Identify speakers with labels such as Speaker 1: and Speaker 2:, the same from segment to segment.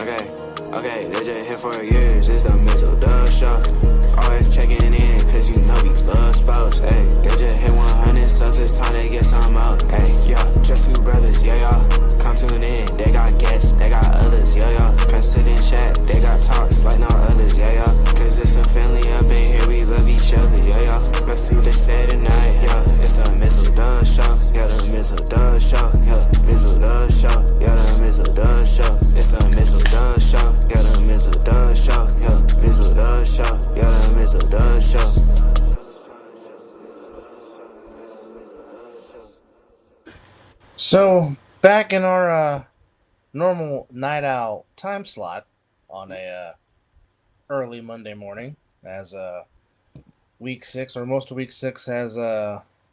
Speaker 1: Okay, they just here for years, it's the Mizzle show. Always checking in, cause you know we love sports. Hey, they just hit 100 subs, it's time to get some out. Hey, yeah, just two brothers, yeah, y'all. Come tune in, they got guests, they got others, yeah, y'all. Press it in chat, they got talks like no others, yeah, y'all. Cause it's a family up in here, we love each other, yeah, y'all. Let's see what they say tonight, yeah. It's the Mizzle show, yeah, the Mizzle show, yeah, Mizzle show, yeah, the Mizzle show. It's the Mizzle show. Yeah, the Mizzle show. Yeah, Mizzle show. Yeah, the Mizzle show.
Speaker 2: So, back in our normal night owl time slot on a early Monday morning, as week 6 or most of week 6 has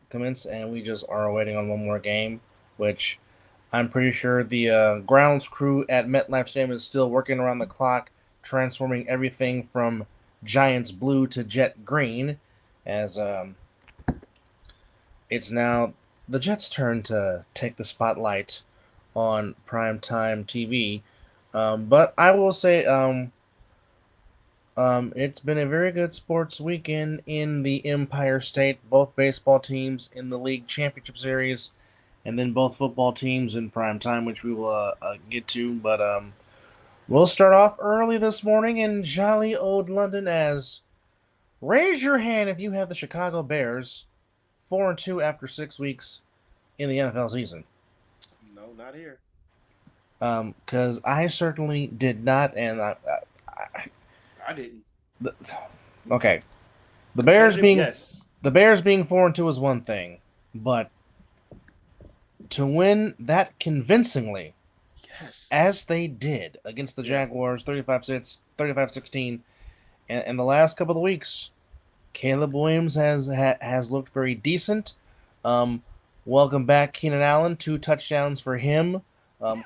Speaker 2: commenced, and we just are waiting on one more game, which I'm pretty sure the grounds crew at MetLife Stadium is still working around the clock, transforming everything from Giants blue to jet green, as it's now the Jets' turn to take the spotlight on primetime TV. But I will say, it's been a very good sports weekend in the Empire State. Both baseball teams in the league championship series, and then both football teams in prime time, which we will get to. But we'll start off early this morning in jolly old London. As raise your hand if you have the Chicago Bears 4-2 after 6 weeks in the NFL season.
Speaker 3: No, not here.
Speaker 2: Because I certainly did not, and I
Speaker 3: didn't.
Speaker 2: Okay, the Bears being
Speaker 3: yes.
Speaker 2: the Bears being 4-2 is one thing, but to win that convincingly,
Speaker 3: yes,
Speaker 2: as they did against the Jaguars, 35-16, and the last couple of weeks, Caleb Williams has looked very decent. Welcome back, Keenan Allen, 2 touchdowns for him.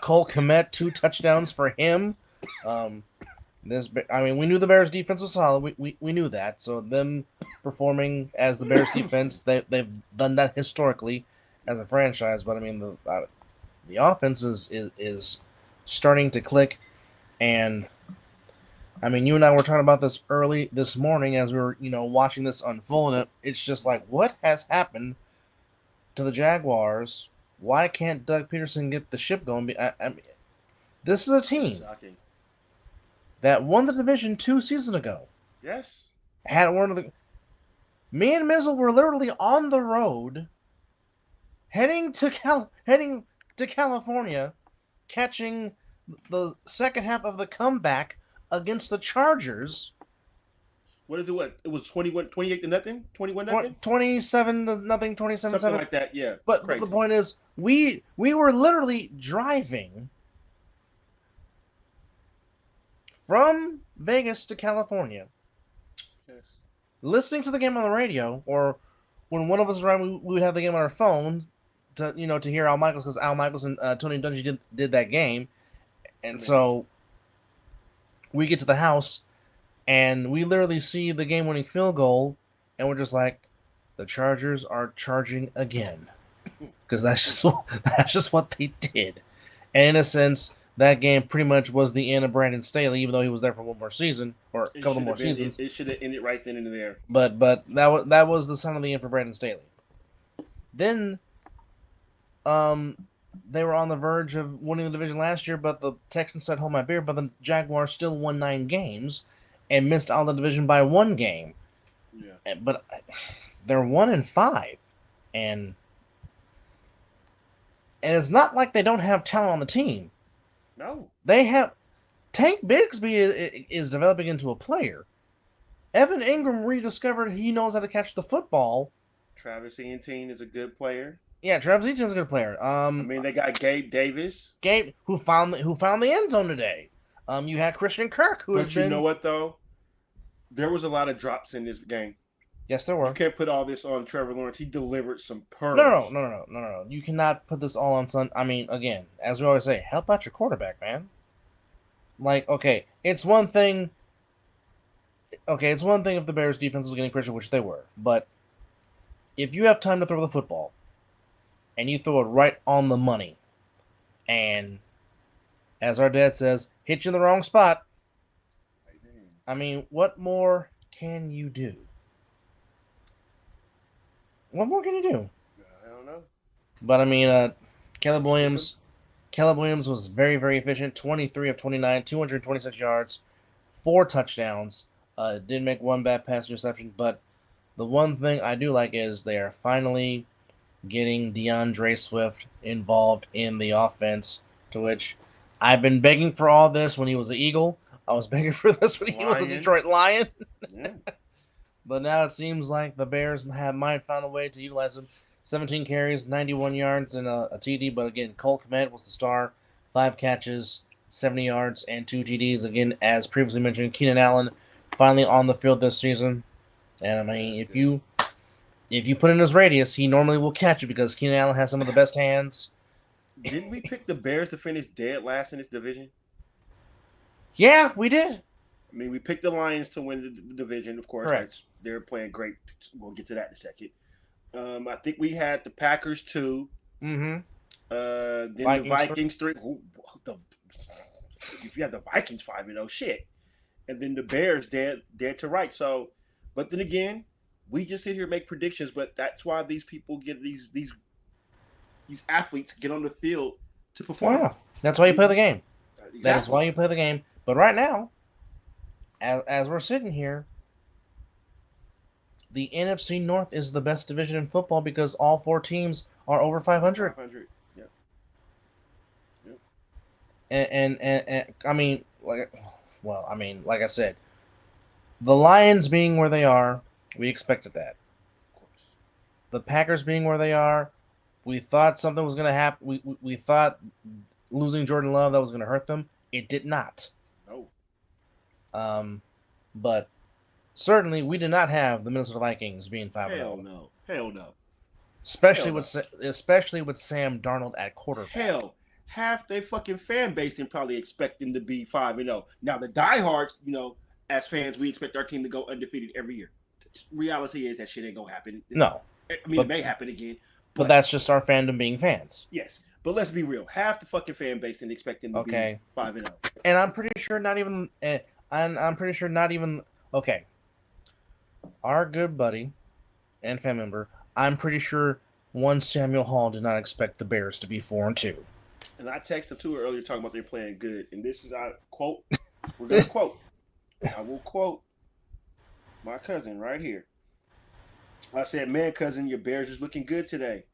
Speaker 2: Cole Kmet, 2 touchdowns for him. We knew the Bears defense was solid. We knew that. So them performing as the Bears defense, they've done that historically as a franchise. But I mean the offense is starting to click, and I mean you and I were talking about this early this morning as we were watching this unfold. And it's just like, what has happened to the Jaguars? Why can't Doug Peterson get the ship going? I mean, this is a team that won the division 2 seasons ago.
Speaker 3: Yes.
Speaker 2: Me and Mizzle were literally on the road, heading to California, catching the second half of the comeback against the Chargers.
Speaker 3: What is it? What it was 28 to nothing, 21 nothing,
Speaker 2: 27 to nothing, 27
Speaker 3: something like that. Yeah.
Speaker 2: But the point is, we were literally driving from Vegas to California, listening to the game on the radio, or when one of us was around, we would have the game on our phone to hear Al Michaels, because Al Michaels and Tony Dungy did that game, and so we get to the house and we literally see the game-winning field goal, and we're just like, the Chargers are charging again, because that's just what they did, and in a sense, that game pretty much was the end of Brandon Staley, even though he was there for one more season or a couple more seasons.
Speaker 3: It should have ended right then and there.
Speaker 2: But that was the sign of the end for Brandon Staley. Then, they were on the verge of winning the division last year, but the Texans said, "Hold my beer." But the Jaguars still won 9 games and missed out on the division by 1 game.
Speaker 3: Yeah.
Speaker 2: But they're 1-5, and it's not like they don't have talent on the team.
Speaker 3: No.
Speaker 2: They have. Tank Bigsby is developing into a player. Evan Ingram rediscovered he knows how to catch the football.
Speaker 3: Travis Etienne is a good player.
Speaker 2: Yeah, Travis Etienne is a good player.
Speaker 3: They got Gabe Davis.
Speaker 2: Gabe, who found the end zone today. You had Christian Kirk,
Speaker 3: But you know what though? There was a lot of drops in this game.
Speaker 2: Yes, there were.
Speaker 3: You can't put all this on Trevor Lawrence. He delivered some pearls.
Speaker 2: No. You cannot put this all on Sun. I mean, again, as we always say, help out your quarterback, man. Like, it's one thing if the Bears defense was getting pressure, which they were. But if you have time to throw the football and you throw it right on the money, and as our dad says, hit you in the wrong spot. I mean, what more can you do? What more can you do?
Speaker 3: I don't know.
Speaker 2: But I mean, Caleb Williams. Caleb Williams was very, very efficient. 23 of 29, 226 yards, 4 touchdowns. Did make one bad pass reception, but the one thing I do like is they are finally getting DeAndre Swift involved in the offense, to which I've been begging for all this when he was an Eagle. I was begging for this when he was a Detroit Lion.
Speaker 3: Yeah.
Speaker 2: But now it seems like the Bears might find a way to utilize him. 17 carries, 91 yards, and a TD. But again, Cole Kmet was the star. 5 catches, 70 yards, and 2 TDs. Again, as previously mentioned, Keenan Allen finally on the field this season. And I mean, if you put in his radius, he normally will catch it because Keenan Allen has some of the best hands.
Speaker 3: Didn't we pick the Bears to finish dead last in this division?
Speaker 2: Yeah, we did.
Speaker 3: I mean, we picked the Lions to win the division, of course.
Speaker 2: Correct.
Speaker 3: They're playing great. We'll get to that in a second. I think we had the Packers 2.
Speaker 2: Mm-hmm.
Speaker 3: Then the Vikings 3. If you had the Vikings 5-0, shit. And then the Bears dead to right. So, but then again, we just sit here and make predictions. But that's why these people get these athletes get on the field to perform.
Speaker 2: Yeah, that's why you play the game.
Speaker 3: Exactly.
Speaker 2: That is why you play the game. But right now, as we're sitting here, the NFC North is the best division in football because all 4 teams are over 500.
Speaker 3: 500. Yeah.
Speaker 2: And I mean, like I said, the Lions being where they are, we expected that.
Speaker 3: Of course.
Speaker 2: The Packers being where they are, we thought something was going to happen. We thought losing Jordan Love, that was going to hurt them. It did not.
Speaker 3: No.
Speaker 2: But certainly we did not have the Minnesota Vikings being 5-0.
Speaker 3: Hell no.
Speaker 2: Especially with Sam Darnold at quarterback.
Speaker 3: Hell, half their fucking fan base didn't probably expect them to be 5-0. Now the diehards, as fans, we expect our team to go undefeated every year. Reality is that shit ain't gonna happen.
Speaker 2: No.
Speaker 3: It may happen again.
Speaker 2: But that's just our fandom being fans.
Speaker 3: Yes. But let's be real. Half the fucking fan base didn't expect them to be 5-0.
Speaker 2: And I'm pretty sure not even okay. Our good buddy and fan member, I'm pretty sure one Samuel Hall did not expect the Bears to be 4-2.
Speaker 3: And I texted him too earlier talking about they're playing good. And this is our quote. We're gonna quote. I will quote my cousin right here. I said, "Man, cousin, your Bears is looking good today."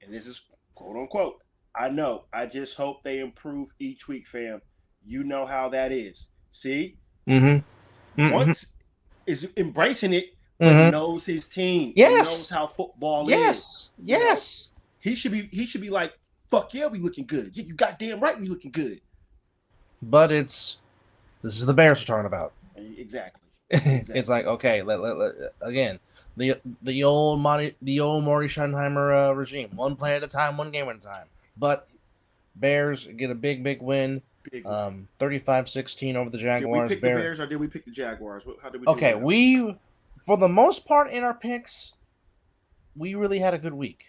Speaker 3: And this is quote unquote. I know. I just hope they improve each week, fam. You know how that is. See?
Speaker 2: Mm-hmm.
Speaker 3: Once is embracing it, but knows his team.
Speaker 2: Yes.
Speaker 3: And knows how football is.
Speaker 2: Yes.
Speaker 3: He should be like, fuck yeah, we looking good. Yeah, you goddamn right we looking good.
Speaker 2: But this is the Bears we're talking about.
Speaker 3: Exactly.
Speaker 2: It's like, okay, again, the old Marty Schottenheimer regime. One play at a time, one game at a time. But Bears get a big win. 35-16 over the Jaguars.
Speaker 3: Did we pick the Bears or did we pick the Jaguars? How did we do
Speaker 2: Okay,
Speaker 3: that?
Speaker 2: For the most part in our picks, we really had a good week.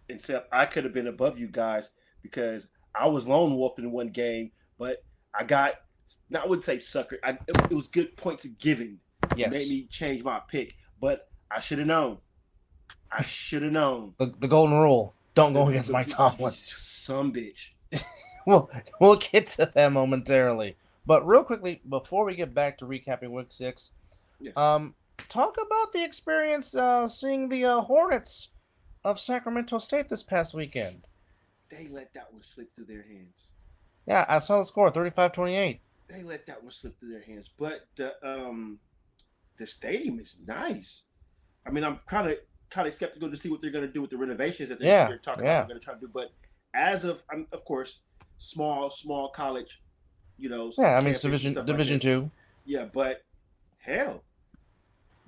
Speaker 3: Except I could have been above you guys because I was lone wolf in one game, but I got, I wouldn't say sucker. It was good points given.
Speaker 2: Yes.
Speaker 3: It made me change my pick, but I should have known.
Speaker 2: The golden rule: don't go against Mike Tomlin.
Speaker 3: Some bitch.
Speaker 2: We'll get to that momentarily. But real quickly, before we get back to recapping Week 6,
Speaker 3: yes.
Speaker 2: Talk about the experience seeing the Hornets of Sacramento State this past weekend.
Speaker 3: They let that one slip through their hands.
Speaker 2: Yeah, I saw the score, 35-28.
Speaker 3: They let that one slip through their hands. But the stadium is nice. I mean, I'm kind of skeptical to see what they're going to do with the renovations that they're talking about. They're going to try to do. But as of course, small college,
Speaker 2: Yeah, I mean, it's Division 2.
Speaker 3: Yeah, but hell,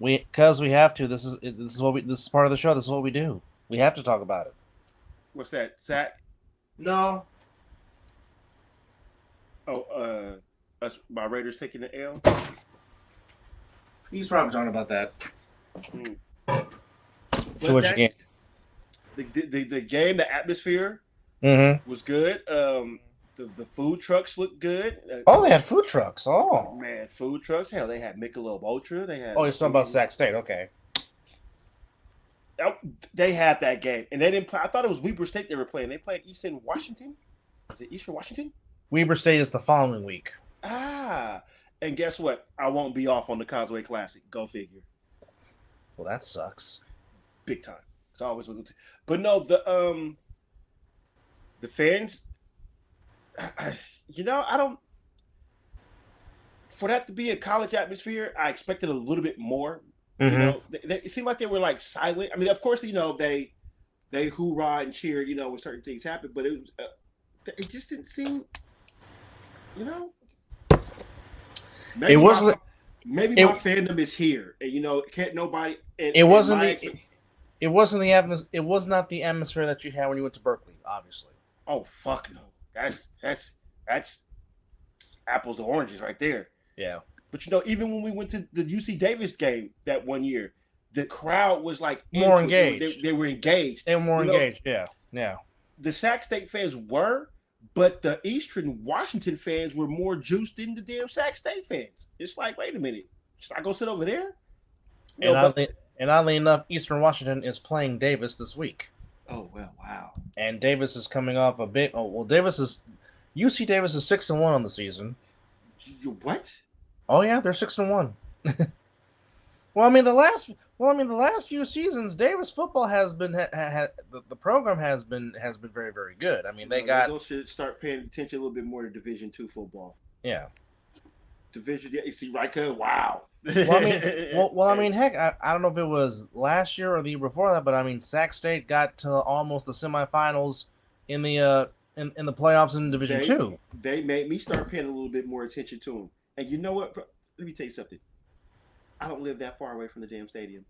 Speaker 2: because we have to. This is part of the show. This is what we do. We have to talk about it.
Speaker 3: What's that, Zach?
Speaker 2: No.
Speaker 3: Oh, my Raiders taking the L.
Speaker 2: He's probably talking about that.
Speaker 3: To what the game, the atmosphere was good. The food trucks look good.
Speaker 2: Oh, they had food trucks. Oh,
Speaker 3: Man, food trucks. Hell, they had Michelob Ultra. They had.
Speaker 2: oh, you're talking about Sac State. Okay.
Speaker 3: Oh, they had that game, and they didn't play. I thought it was Weber State they were playing. They played Eastern Washington. Is it Eastern Washington?
Speaker 2: Weber State is the following week.
Speaker 3: Ah, and guess what? I won't be off on the Causeway Classic. Go figure.
Speaker 2: Well, that sucks.
Speaker 3: Big time. It's always was. But no, the fans. I don't. For that to be a college atmosphere, I expected a little bit more. It seemed like they were like silent. I mean, of course, they hoorah and cheered, when certain things happened, but it just didn't seem, maybe
Speaker 2: it wasn't.
Speaker 3: Maybe my fandom is here, and can't nobody. And,
Speaker 2: it wasn't
Speaker 3: the.
Speaker 2: It wasn't the atmosphere. It was not the atmosphere that you had when you went to Berkeley, obviously.
Speaker 3: Oh fuck no! That's apples to oranges right there.
Speaker 2: Yeah.
Speaker 3: But even when we went to the UC Davis game that one year, the crowd was like
Speaker 2: more engaged.
Speaker 3: They were engaged.
Speaker 2: They were more engaged. Yeah.
Speaker 3: The Sac State fans were, but the Eastern Washington fans were more juiced than the damn Sac State fans. It's like, wait a minute, should I go sit over there?
Speaker 2: And oddly enough, Eastern Washington is playing Davis this week.
Speaker 3: Oh well, wow.
Speaker 2: And Davis is coming off a big. Oh well, UC Davis is 6-1 on the season.
Speaker 3: What?
Speaker 2: Oh yeah, they're 6-1. Well, I mean the last few seasons, Davis football has been the program has been very, very good. I mean they
Speaker 3: should start paying attention a little bit more to Division II football.
Speaker 2: Yeah.
Speaker 3: Division, you see, right? Wow.
Speaker 2: Well, I mean, heck, I don't know if it was last year or the year before that, but I mean, Sac State got to almost the semifinals in the in the playoffs in Division II.
Speaker 3: They made me start paying a little bit more attention to them. And you know what? Let me tell you something. I don't live that far away from the damn stadium.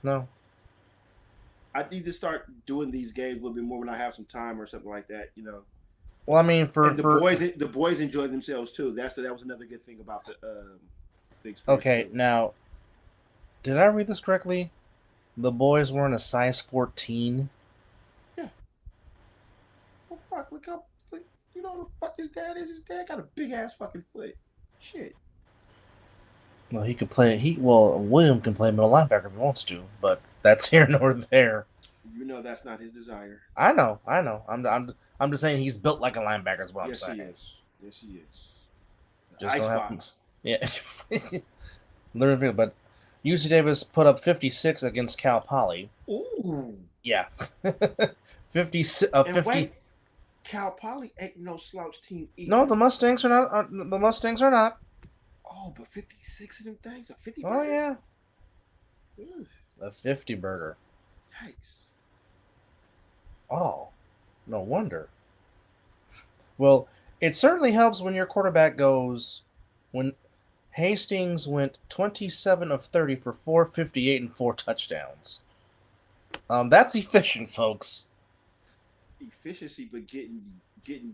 Speaker 2: No.
Speaker 3: I need to start doing these games a little bit more when I have some time or something like that.
Speaker 2: Well, I mean,
Speaker 3: the boys enjoy themselves too. That was another good thing about the experience.
Speaker 2: Okay, now, did I read this correctly? The boys were in a size 14.
Speaker 3: Yeah. Well, fuck! Look how the fuck his dad is. His dad got a big ass fucking foot. Shit.
Speaker 2: Well, he could play. William can play middle linebacker if he wants to, but that's here nor there.
Speaker 3: That's not his desire.
Speaker 2: I know. I'm just saying he's built like a linebacker. Is what I'm saying.
Speaker 3: Yes, he is.
Speaker 2: Just icebox. Yeah. But UC Davis put up 56 against Cal Poly.
Speaker 3: Ooh.
Speaker 2: Yeah. 50.
Speaker 3: Wait, Cal Poly ain't no slouch team either.
Speaker 2: No, the Mustangs are not. The Mustangs are not.
Speaker 3: Oh, but 56 of them things? A 50
Speaker 2: burger? Oh, yeah. Ooh. A 50 burger.
Speaker 3: Yikes.
Speaker 2: Oh, no wonder. Well, it certainly helps when your quarterback goes... When Hastings went 27 of 30 for 458 and 4 touchdowns. That's efficient, folks.
Speaker 3: Efficiency, but getting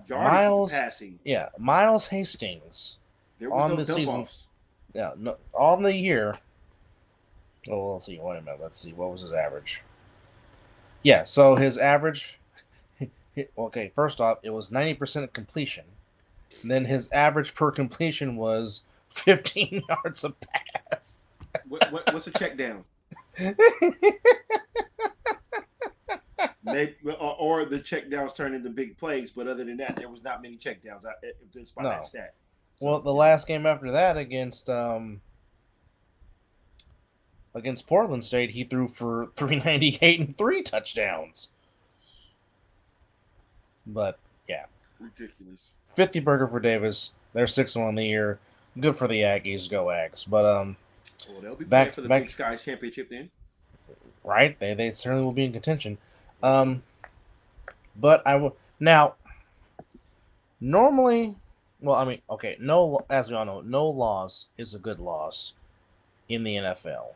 Speaker 2: Miles
Speaker 3: passing.
Speaker 2: Yeah, Miles Hastings.
Speaker 3: There was
Speaker 2: on
Speaker 3: no
Speaker 2: the season.
Speaker 3: Offs.
Speaker 2: Yeah, no, on the year. Oh, let's see. Wait a minute. Let's see. What was his average? Yeah, so his average. Okay, first off, it was 90% completion. And then his average per completion was 15 yards a pass.
Speaker 3: What's a check down? Or the check downs turned into big plays, but other than that, there was not many check downs. Despite that stat.
Speaker 2: Well, the last game after that against Portland State, he threw for 398 and 3 touchdowns. But yeah,
Speaker 3: ridiculous.
Speaker 2: 50 burger for Davis. They're 6-1 on the year. Good for the Aggies. Go Ags. But
Speaker 3: well, they'll be back for the Big Skies championship then.
Speaker 2: Right? They certainly will be in contention. But I will now. Normally, well, I mean, okay, as we all know, no loss is a good loss in the NFL.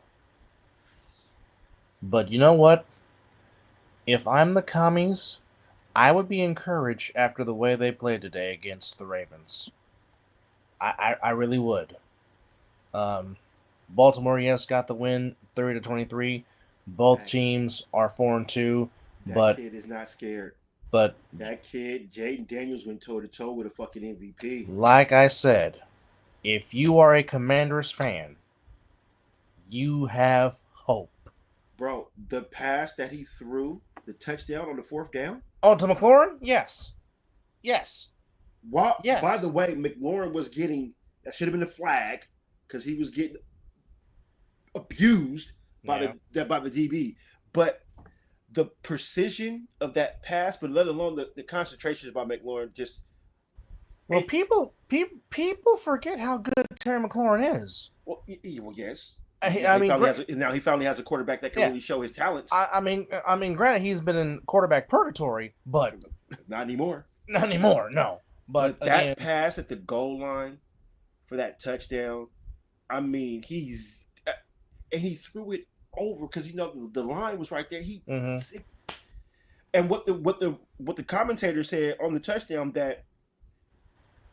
Speaker 2: But you know what? If I'm the commies, I would be encouraged after the way they played today against the Ravens. I really would. Baltimore, yes, got the win, 30-23. Both teams are 4-2,
Speaker 3: that
Speaker 2: but
Speaker 3: kid is not scared.
Speaker 2: But
Speaker 3: that kid, Jaden Daniels, went toe to toe with a fucking MVP.
Speaker 2: like I said, if you are a Commanders fan, you have hope.
Speaker 3: Bro, the pass that he threw, the touchdown on the 4th down.
Speaker 2: Oh, to McLaurin? Yes.
Speaker 3: By the way, McLaurin was getting, that should have been a flag because he was getting abused by the DB. But the precision of that pass, but let alone the concentrations by McLaurin, just.
Speaker 2: Well, people forget how good Terry McLaurin is.
Speaker 3: Well, yes.
Speaker 2: He
Speaker 3: finally has a quarterback that can really show his talents.
Speaker 2: I mean, granted, he's been in quarterback purgatory, but
Speaker 3: not anymore.
Speaker 2: Not anymore, no. But
Speaker 3: that pass at the goal line for that touchdown, I mean, he threw it over because the line was right there. And what the commentator said on the touchdown, that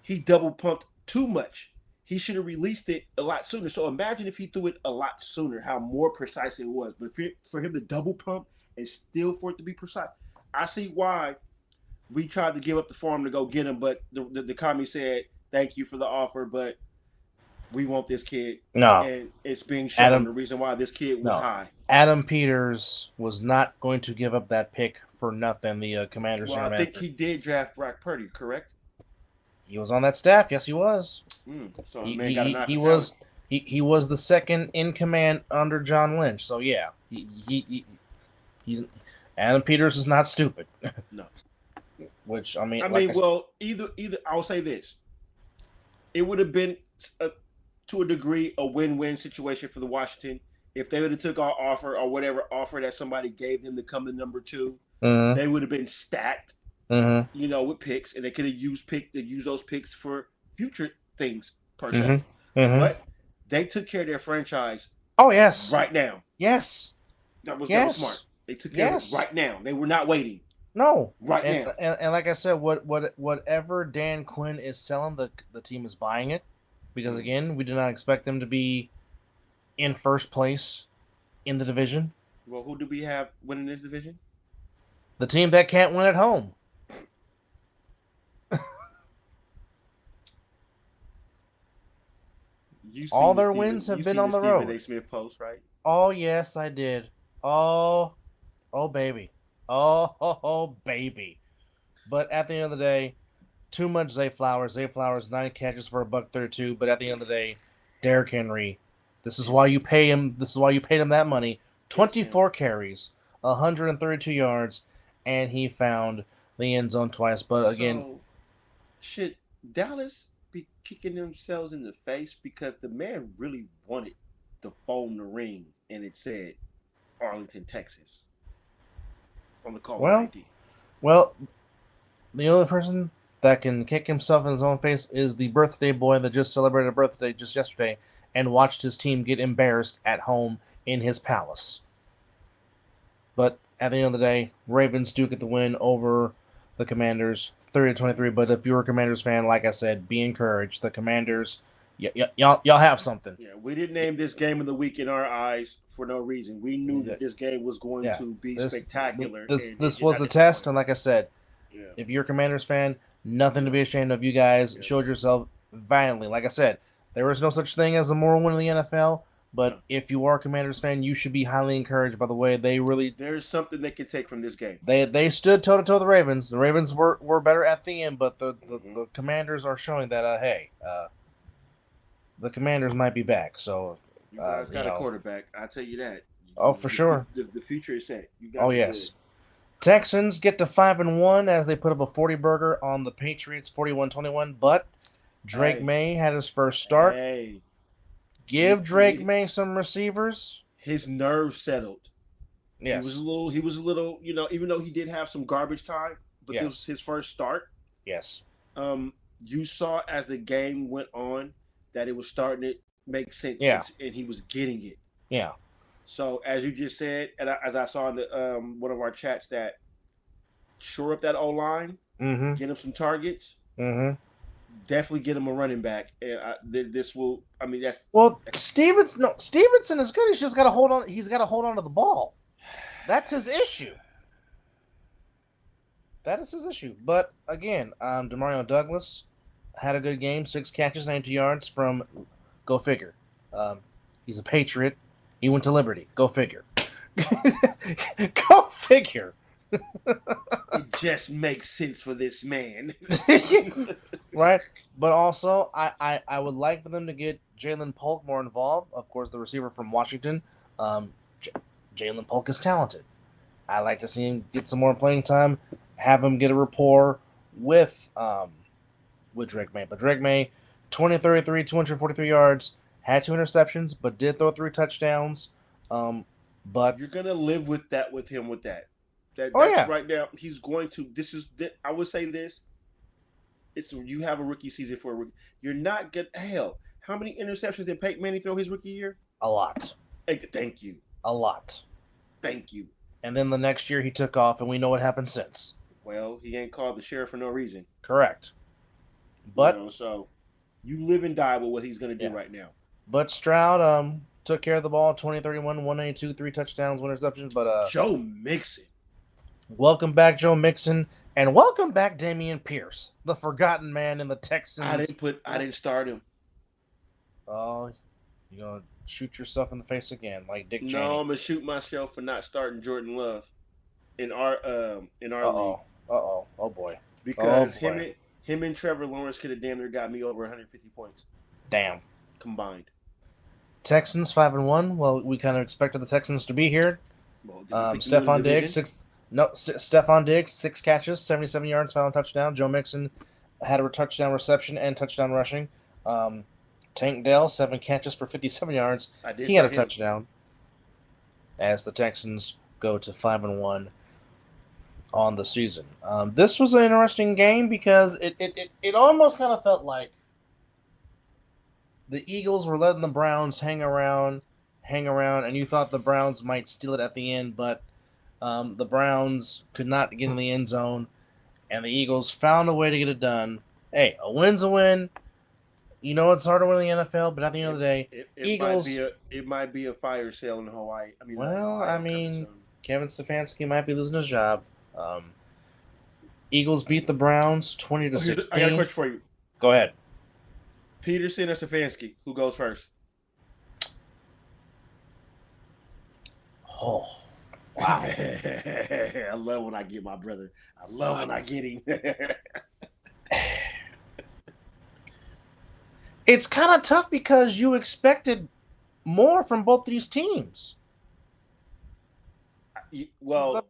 Speaker 3: he double pumped too much. He should have released it a lot sooner. So imagine if he threw it a lot sooner, how more precise it was. But for him to double pump and still for it to be precise, I see why we tried to give up the farm to go get him. But the commie said, "Thank you for the offer, but we want this kid."
Speaker 2: No,
Speaker 3: and it's being shown the reason why this kid was high.
Speaker 2: Adam Peters was not going to give up that pick for nothing. The Commanders.
Speaker 3: Well, I think he did draft Brock Purdy, correct?
Speaker 2: He was on that staff. Yes, he was.
Speaker 3: So
Speaker 2: he was the second in command under John Lynch. So yeah, he's Adam Peters is not stupid.
Speaker 3: No.
Speaker 2: Which
Speaker 3: either I'll say this: it would have been to a degree a win-win situation for the Washington if they would have took our offer or whatever offer that somebody gave them to come to number 2.
Speaker 2: Mm-hmm.
Speaker 3: They would have been stacked.
Speaker 2: Mm-hmm.
Speaker 3: With picks, and they could have used those picks for future things per se.
Speaker 2: Mm-hmm. Mm-hmm.
Speaker 3: But they took care of their franchise.
Speaker 2: Oh yes,
Speaker 3: right now.
Speaker 2: Yes,
Speaker 3: that was smart. They took care of it right now. They were not waiting.
Speaker 2: No,
Speaker 3: now.
Speaker 2: And like I said, whatever Dan Quinn is selling, the team is buying it, because again, we do not expect them to be in first place in the division.
Speaker 3: Well, who do we have winning this division?
Speaker 2: The team that can't win at home. All their wins have been on the road.
Speaker 3: Stephen A. Smith post, right?
Speaker 2: Oh yes, I did. Oh baby. Oh baby. But at the end of the day, too much Zay Flowers. Zay Flowers 9 catches for $132. But at the end of the day, Derrick Henry. This is why you pay him. This is why you paid him that money. 24 carries, 132 yards, and he found the end zone twice. But again,
Speaker 3: should Dallas be kicking themselves in the face because the man really wanted the phone to ring and it said Arlington, Texas on the call ID?
Speaker 2: Well, the only person that can kick himself in his own face is the birthday boy that just celebrated a birthday just yesterday and watched his team get embarrassed at home in his palace. But at the end of the day, Ravens do get the win over the Commanders, 30-23. But if you're a Commanders fan, like I said, be encouraged. The Commanders, y'all have something.
Speaker 3: Yeah, we didn't name this game of the week in our eyes for no reason. We knew that this game was going to be spectacular.
Speaker 2: This was a test, and like I said, if you're a Commanders fan, nothing to be ashamed of. You guys showed yourself valiantly. Like I said, there is no such thing as a moral win in the NFL. But if you are a Commanders fan, you should be highly encouraged by the way they really.
Speaker 3: There's something they can take from this game.
Speaker 2: They stood toe to toe with the Ravens. The Ravens were better at the end, but the Commanders are showing that the Commanders might be back. So
Speaker 3: you guys got a quarterback. I'll tell you that.
Speaker 2: For sure.
Speaker 3: The future is set.
Speaker 2: Yes. Good. Texans get to 5-1 as they put up a 40 burger on the Patriots, 41-21. But Drake May had his first start. Give Drake May some receivers.
Speaker 3: His nerves settled.
Speaker 2: Yes.
Speaker 3: He was a little, even though he did have some garbage time, but this was his first start.
Speaker 2: Yes.
Speaker 3: You saw as the game went on that it was starting to make sense.
Speaker 2: Yeah.
Speaker 3: And he was getting it.
Speaker 2: Yeah.
Speaker 3: So as you just said, and as I saw in the, one of our chats, that shore up that O-line, get him some targets. Definitely get him a running back, and this will. I mean,
Speaker 2: Stevenson is good. He's just got to hold on. He's got to hold on to the ball. That's his issue. That is his issue. But again, Demario Douglas had a good game, 6 catches, 92 yards from. Go figure. Um, he's a Patriot. He went to Liberty. Go figure. Go figure.
Speaker 3: It just makes sense for this man.
Speaker 2: Right? But also, I would like for them to get Jalen Polk more involved. Of course, the receiver from Washington. J- Jalen Polk is talented. I like to see him get some more playing time, have him get a rapport with Drake May. But Drake May, 20-33, 243 yards, had 2 interceptions, but did throw 3 touchdowns. But
Speaker 3: You're gonna live with that with him with that. That's
Speaker 2: yeah.
Speaker 3: right now. He's going to. I would say this. It's you have a rookie season for a rookie. You're not good. Hell, how many interceptions did Peyton Manning throw his rookie year?
Speaker 2: A lot.
Speaker 3: Thank you.
Speaker 2: A lot.
Speaker 3: Thank you.
Speaker 2: And then the next year he took off, and we know what happened since.
Speaker 3: Well, he ain't called the sheriff for no reason.
Speaker 2: Correct. But
Speaker 3: so you live and die with what he's going to do right now.
Speaker 2: But Stroud took care of the ball, 20-31, 192, 3 touchdowns, 1 interception. But
Speaker 3: Joe Mixon.
Speaker 2: Welcome back, Joe Mixon, and welcome back, Dameon Pierce, the forgotten man in the Texans.
Speaker 3: I didn't start him.
Speaker 2: Oh, you're gonna shoot yourself in the face again, like Dick Cheney.
Speaker 3: No, I'm gonna shoot myself for not starting Jordan Love in our league.
Speaker 2: Oh boy.
Speaker 3: Because him and Trevor Lawrence could have damn near got me over 150 points.
Speaker 2: Damn.
Speaker 3: Combined.
Speaker 2: Texans 5-1. Well, we kind of expected the Texans to be here. Stephon Diggs, 6 catches, 77 yards, final touchdown. Joe Mixon had a touchdown reception and touchdown rushing. Tank Dell, 7 catches for 57 yards. He had a touchdown. As the Texans go to 5-1 on the season. This was an interesting game because it almost kind of felt like the Eagles were letting the Browns hang around, and you thought the Browns might steal it at the end, but the Browns could not get in the end zone, and the Eagles found a way to get it done. Hey, a win's a win. You know it's hard to win in the NFL, but at the end of the day, Eagles.
Speaker 3: It might be a fire sale in Hawaii.
Speaker 2: Kevin Stefanski might be losing his job. Eagles beat the Browns 20-16.
Speaker 3: I got a question for you.
Speaker 2: Go ahead.
Speaker 3: Peterson or Stefanski? Who goes first?
Speaker 2: Oh, wow.
Speaker 3: I love when I get my brother. I love when I get him.
Speaker 2: It's kind of tough because you expected more from both these teams.
Speaker 3: Well,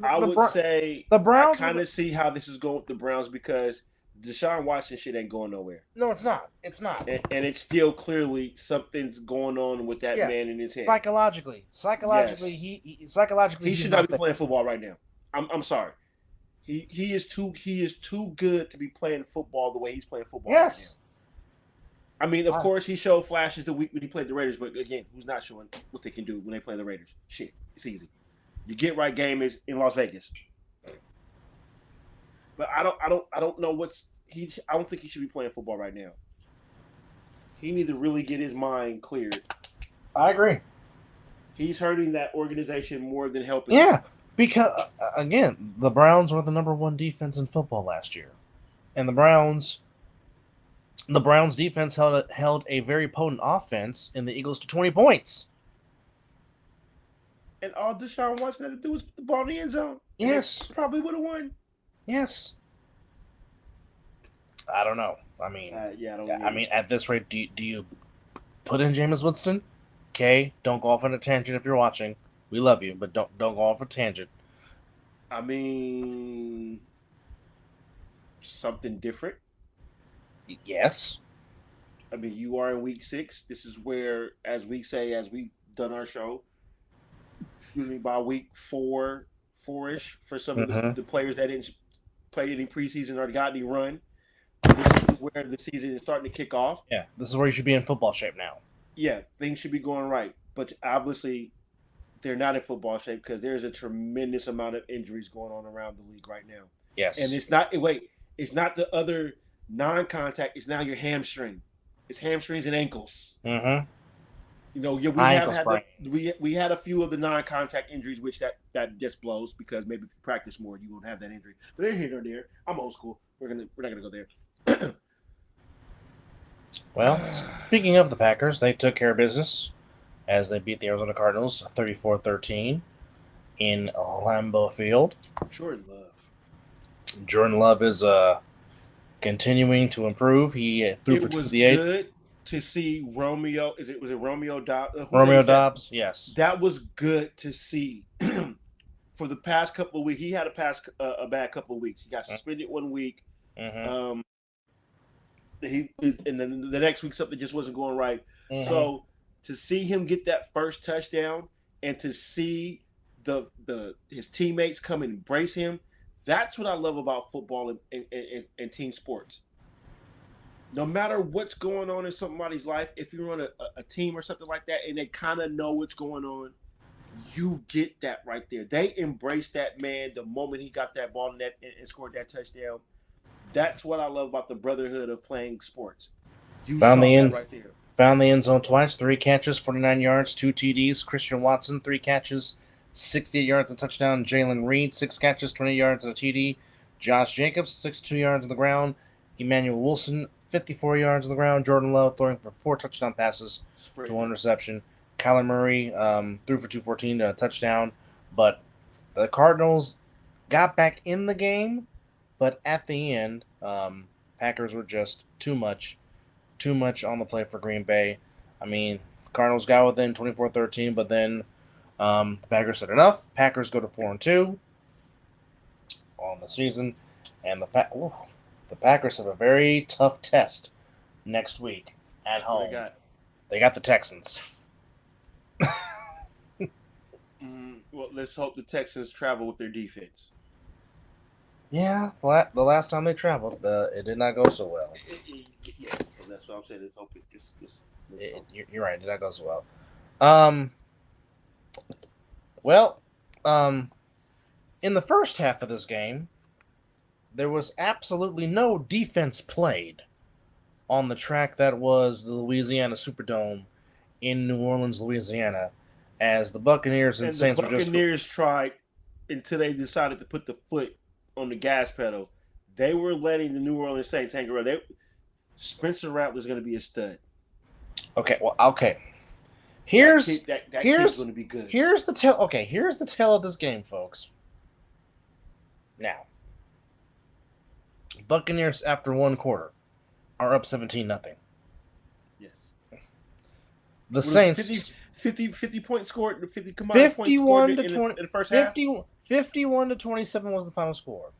Speaker 3: I would say
Speaker 2: the Browns.
Speaker 3: I kind of see how this is going with the Browns because Deshaun Watson shit ain't going nowhere.
Speaker 2: No, it's not. It's not.
Speaker 3: And it's still clearly something's going on with that man in his head.
Speaker 2: Psychologically,
Speaker 3: yes.
Speaker 2: he
Speaker 3: should not be playing football right now. I'm sorry. He is too good to be playing football the way he's playing football.
Speaker 2: Yes.
Speaker 3: Right now. I mean, of course, he showed flashes the week when he played the Raiders, but again, who's not showing what they can do when they play the Raiders? Shit, it's easy. You get right game is in Las Vegas. But I don't know I don't think he should be playing football right now. He need to really get his mind cleared.
Speaker 2: I agree.
Speaker 3: He's hurting that organization more than helping.
Speaker 2: Yeah, because again, the Browns were the number 1 defense in football last year, and the Browns defense held a very potent offense in the Eagles to 20 points.
Speaker 3: And all Deshaun Watson had to do was put the ball in the end zone.
Speaker 2: Yes.
Speaker 3: Probably would have won.
Speaker 2: Yes. I don't know. I mean, at this rate, do you put in Jameis Winston? Okay, don't go off on a tangent if you're watching. We love you, but don't go off a tangent.
Speaker 3: I mean, something different.
Speaker 2: Yes.
Speaker 3: I mean, you are in week 6. This is where, as we've done our show, by week 4-ish for some of the players that didn't play any preseason or got any run. This is where the season is starting to kick off.
Speaker 2: Yeah, this is where you should be in football shape now.
Speaker 3: Yeah, things should be going right. But obviously, they're not in football shape because there's a tremendous amount of injuries going on around the league right now.
Speaker 2: Yes.
Speaker 3: And it's not the other non-contact. It's now your hamstring. It's hamstrings and ankles.
Speaker 2: Mm-hmm.
Speaker 3: Yeah, we
Speaker 2: High
Speaker 3: have
Speaker 2: ankle
Speaker 3: had
Speaker 2: sprain.
Speaker 3: we had a few of the non-contact injuries, which that just blows because maybe if you practice more, you won't have that injury. But they're here or there. I'm old school. We're not gonna go there.
Speaker 2: Well, speaking of the Packers, they took care of business as they beat the Arizona Cardinals 34-13 in Lambeau Field.
Speaker 3: Jordan Love.
Speaker 2: Jordan Love is continuing to improve. He threw for
Speaker 3: It was
Speaker 2: 258.
Speaker 3: good to see Romeo. Was it Romeo Dobbs? Who's
Speaker 2: Romeo
Speaker 3: 87?
Speaker 2: Dobbs, yes.
Speaker 3: That was good to see. For the past couple of weeks, he had a bad couple of weeks. He got suspended 1 week.
Speaker 2: Mm-hmm.
Speaker 3: And then the next week something just wasn't going right.
Speaker 2: Mm-hmm.
Speaker 3: So to see him get that first touchdown and to see his teammates come and embrace him, that's what I love about football and team sports. No matter what's going on in somebody's life, if you're on a team or something like that and they kind of know what's going on, you get that right there. They embraced that man the moment he got that ball in that and scored that touchdown. That's what I love about the brotherhood of playing sports. You saw that right there.
Speaker 2: Found the end zone twice, 3 catches, 49 yards, 2 TDs. Christian Watson, 3 catches, 68 yards and a touchdown. Jalen Reed, 6 catches, 20 yards and a TD. Josh Jacobs, 62 yards on the ground. Emmanuel Wilson, 54 yards on the ground. Jordan Love throwing for 4 touchdown passes to 1 reception. Kyler Murray threw for 214 to a touchdown. But the Cardinals got back in the game. But at the end, Packers were just too much on the play for Green Bay. I mean, Cardinals got within 24-13, but then the Packers said enough. Packers go to 4-2 on the season, and the Packers have a very tough test next week at home. They got the Texans.
Speaker 3: Well, let's hope the Texans travel with their defense.
Speaker 2: Yeah, the last time they traveled, it did not go so well.
Speaker 3: Yeah, that's what I'm saying. Let's hope
Speaker 2: you're right. It did not go so well. In the first half of this game, there was absolutely no defense played on the track that was the Louisiana Superdome in New Orleans, Louisiana, as the Buccaneers and Saints were just...
Speaker 3: The Buccaneers tried until they decided to put the foot on the gas pedal. They were letting the New Orleans Saints hang around. Spencer Rattler's going to be a stud.
Speaker 2: Okay. Here's
Speaker 3: that kid's going to be good.
Speaker 2: Here's the tale. Okay, here's the tale of this game, folks. Now, Buccaneers after 1 quarter are up 17-0.
Speaker 3: Yes.
Speaker 2: The Saints
Speaker 3: 50 points scored. 50 combined points scored in the first half.
Speaker 2: 51-27 was the final score.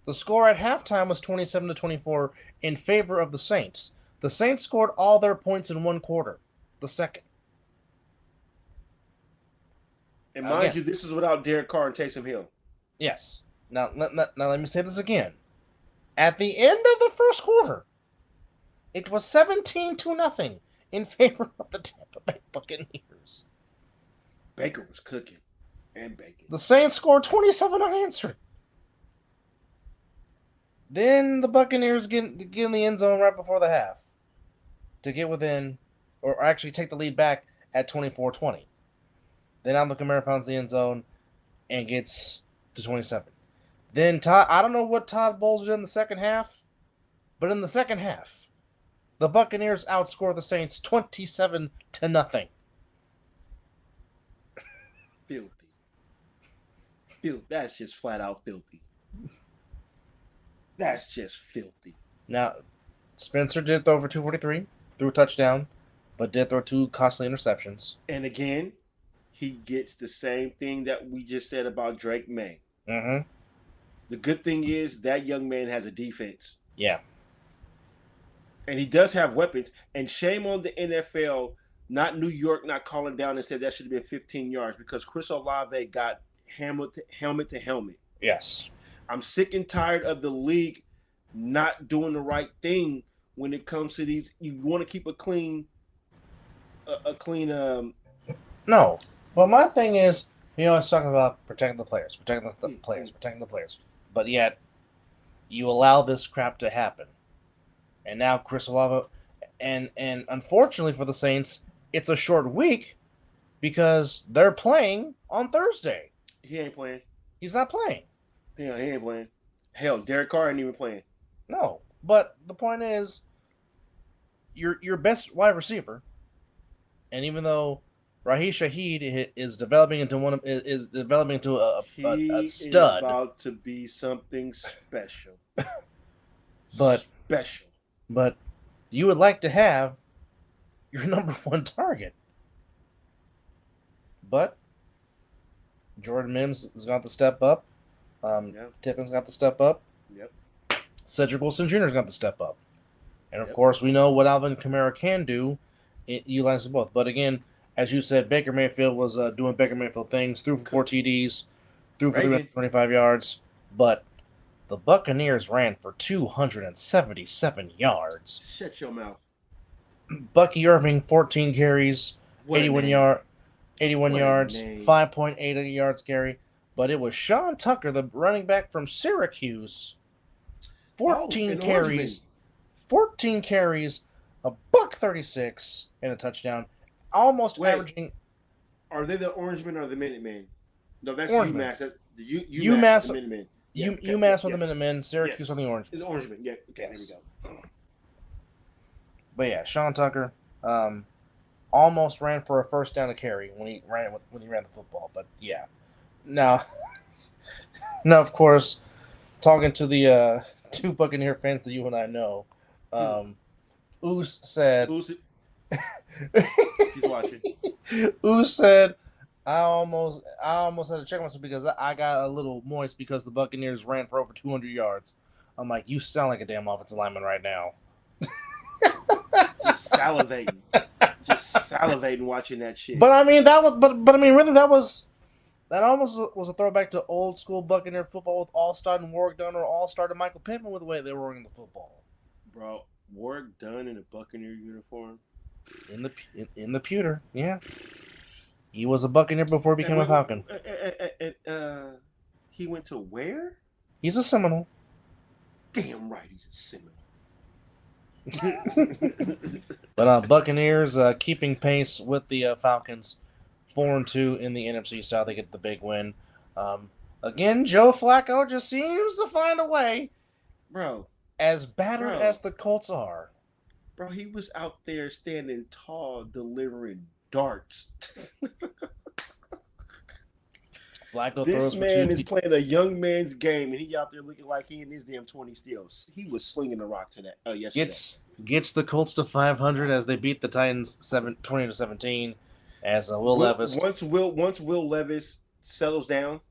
Speaker 2: The score at halftime was 27-24 in favor of the Saints. The Saints scored all their points in 1 quarter. The second.
Speaker 3: And mind you, this is without Derek Carr and Taysom Hill.
Speaker 2: Yes. Now let me say this again. At the end of the first quarter, it was 17-0 in favor of the Tampa Bay Buccaneers.
Speaker 3: Baker was cooking. And bacon.
Speaker 2: The Saints scored 27 unanswered. Then the Buccaneers get in the end zone right before the half to get within, or actually take the lead back at 24-20. Then Alvin Kamara finds the end zone and gets to 27. Then I don't know what Todd Bowles did in the second half, but in the second half, the Buccaneers outscore the Saints 27-0.
Speaker 3: Filthy. That's just flat out filthy. That's just filthy.
Speaker 2: Now, Spencer did throw for 243, threw a touchdown, but did throw 2 costly interceptions.
Speaker 3: And again, he gets the same thing that we just said about Drake May.
Speaker 2: Mm-hmm.
Speaker 3: The good thing is that young man has a defense.
Speaker 2: Yeah.
Speaker 3: And he does have weapons. And shame on the NFL, not New York, not calling down and said that should have been 15 yards because Chris Olave got helmet to helmet.
Speaker 2: Yes.
Speaker 3: I'm sick and tired of the league not doing the right thing when it comes to these. You want to keep a clean.
Speaker 2: No, but my thing is, it's talking about protecting the players, protecting the players. But yet, you allow this crap to happen, and now Chris Olave, and unfortunately for the Saints, it's a short week because they're playing on Thursday.
Speaker 3: He ain't playing.
Speaker 2: He's not playing.
Speaker 3: Yeah, he ain't playing. Hell, Derek Carr ain't even playing.
Speaker 2: No, but the point is, your best wide receiver, and even though Raheem Shaheed is developing into a
Speaker 3: He is
Speaker 2: stud,
Speaker 3: about to be something special.
Speaker 2: but
Speaker 3: special.
Speaker 2: But you would like to have your number one target. But Jordan Mims has got to step up. Tippen's got to step up.
Speaker 3: Yep.
Speaker 2: Cedric Wilson Jr.'s got to step up. And of course, we know what Alvin Kamara can do. It utilizes both. But again, as you said, Baker Mayfield was doing Baker Mayfield things. Threw for 4 TDs. Threw for 325 yards. But the Buccaneers ran for 277 yards.
Speaker 3: Shut your mouth.
Speaker 2: Bucky Irving, 14 carries, 81 yards, 5.8 yards carry. But it was Sean Tucker, the running back from Syracuse, 14 carries, a $136 and a touchdown, averaging.
Speaker 3: Are they the Orangemen or the Minutemen? No, that's
Speaker 2: Orangemen.
Speaker 3: UMass.
Speaker 2: UMass.
Speaker 3: The Minutemen.
Speaker 2: UMass with the Minutemen, Syracuse on the Orange.
Speaker 3: It's the Orangemen. Yeah. Okay.
Speaker 2: Yes.
Speaker 3: There we go.
Speaker 2: But yeah, Sean Tucker almost ran for a first down to carry when he ran the football. But yeah, now of course, talking to the two Buccaneer fans that you and I know, Oos said,
Speaker 3: He's watching.
Speaker 2: Oos said, I almost had to check myself because I got a little moist because the Buccaneers ran for over 200 yards. I'm like, you sound like a damn offensive lineman right now.
Speaker 3: Just salivating watching that shit.
Speaker 2: But I mean that was almost was a throwback to old school Buccaneer football with All-Star and Warwick Dunn or All-Star and Michael Pittman with the way they were running the football.
Speaker 3: Bro, Warwick Dunn in a Buccaneer uniform
Speaker 2: in the pewter, yeah. He was a Buccaneer before he became a Falcon.
Speaker 3: He went to where?
Speaker 2: He's a Seminole.
Speaker 3: Damn right, he's a Seminole.
Speaker 2: But Buccaneers keeping pace with the Falcons, 4-2 in the NFC South. They get the big win. Again, Joe Flacco just seems to find a way,
Speaker 3: bro.
Speaker 2: As battered as the Colts are,
Speaker 3: bro, he was out there standing tall, delivering darts.
Speaker 2: Flacco
Speaker 3: this man is playing a young man's game, and he out there looking like he in his damn 20 still. He was slinging the rock to that. Yesterday.
Speaker 2: Gets the Colts to 500 as they beat the Titans 20-17. As Will Levis.
Speaker 3: Once Will Levis settles down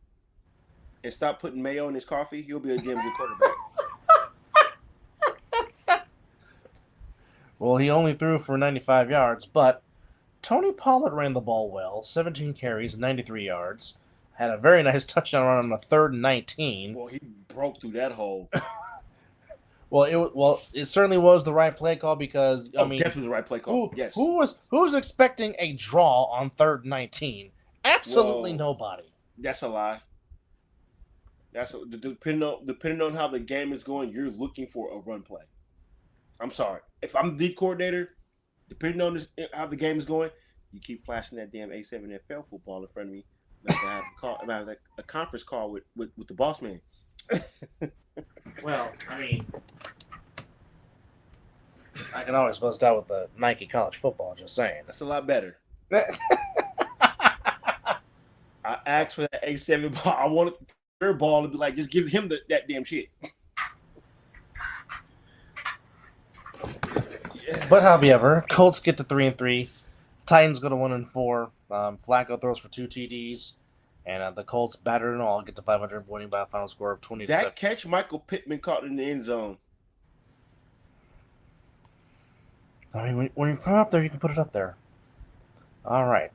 Speaker 3: and stop putting mayo in his coffee, he'll be a damn good quarterback.
Speaker 2: Well, he only threw for 95 yards, but Tony Pollard ran the ball well. 17 carries, 93 yards. Had a very nice touchdown run on a 3rd and 19.
Speaker 3: Well, he broke through that hole.
Speaker 2: It certainly was the right play call because
Speaker 3: definitely the right play call. Yes.
Speaker 2: Who was expecting a draw on 3rd and 19? Absolutely nobody.
Speaker 3: That's a lie. Depending on how the game is going, you're looking for a run play. I'm sorry. If I'm the coordinator, depending on how the game is going, you keep flashing that damn A7 NFL football in front of me. I'm gonna have a conference call with the boss man.
Speaker 2: Well, I mean, I can always bust out with the Nike college football, just saying.
Speaker 3: That's a lot better. I asked for that A7 ball. I wanted their ball to be like, just give him that damn shit.
Speaker 2: But however, Colts get to 3-3. Titans go to 1-4. Flacco throws for 2 TDs. And the Colts, battered and all, get to 500, winning by a final score of 20-7.
Speaker 3: That catch Michael Pittman caught in the end zone.
Speaker 2: I mean, when you put it up there, you can put it up there. All right.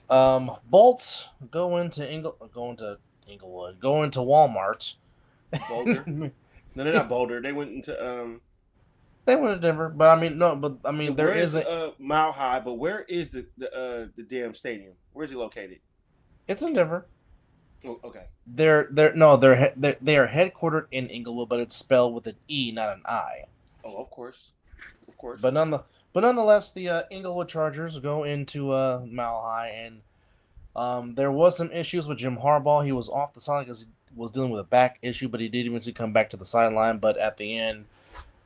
Speaker 2: Bolts go into Inglewood. Go into Walmart.
Speaker 3: Boulder? No, they're not Boulder. They went into
Speaker 2: They went to Denver, but there is
Speaker 3: a Mile High. But where is the damn stadium? Where is it located?
Speaker 2: It's in Denver.
Speaker 3: Oh, okay.
Speaker 2: They are headquartered in Inglewood, but it's spelled with an E, not an I.
Speaker 3: Oh, of course.
Speaker 2: But But nonetheless, the Inglewood Chargers go into Mile High, and there was some issues with Jim Harbaugh. He was off the sideline because he was dealing with a back issue, but he did eventually come back to the sideline. But at the end,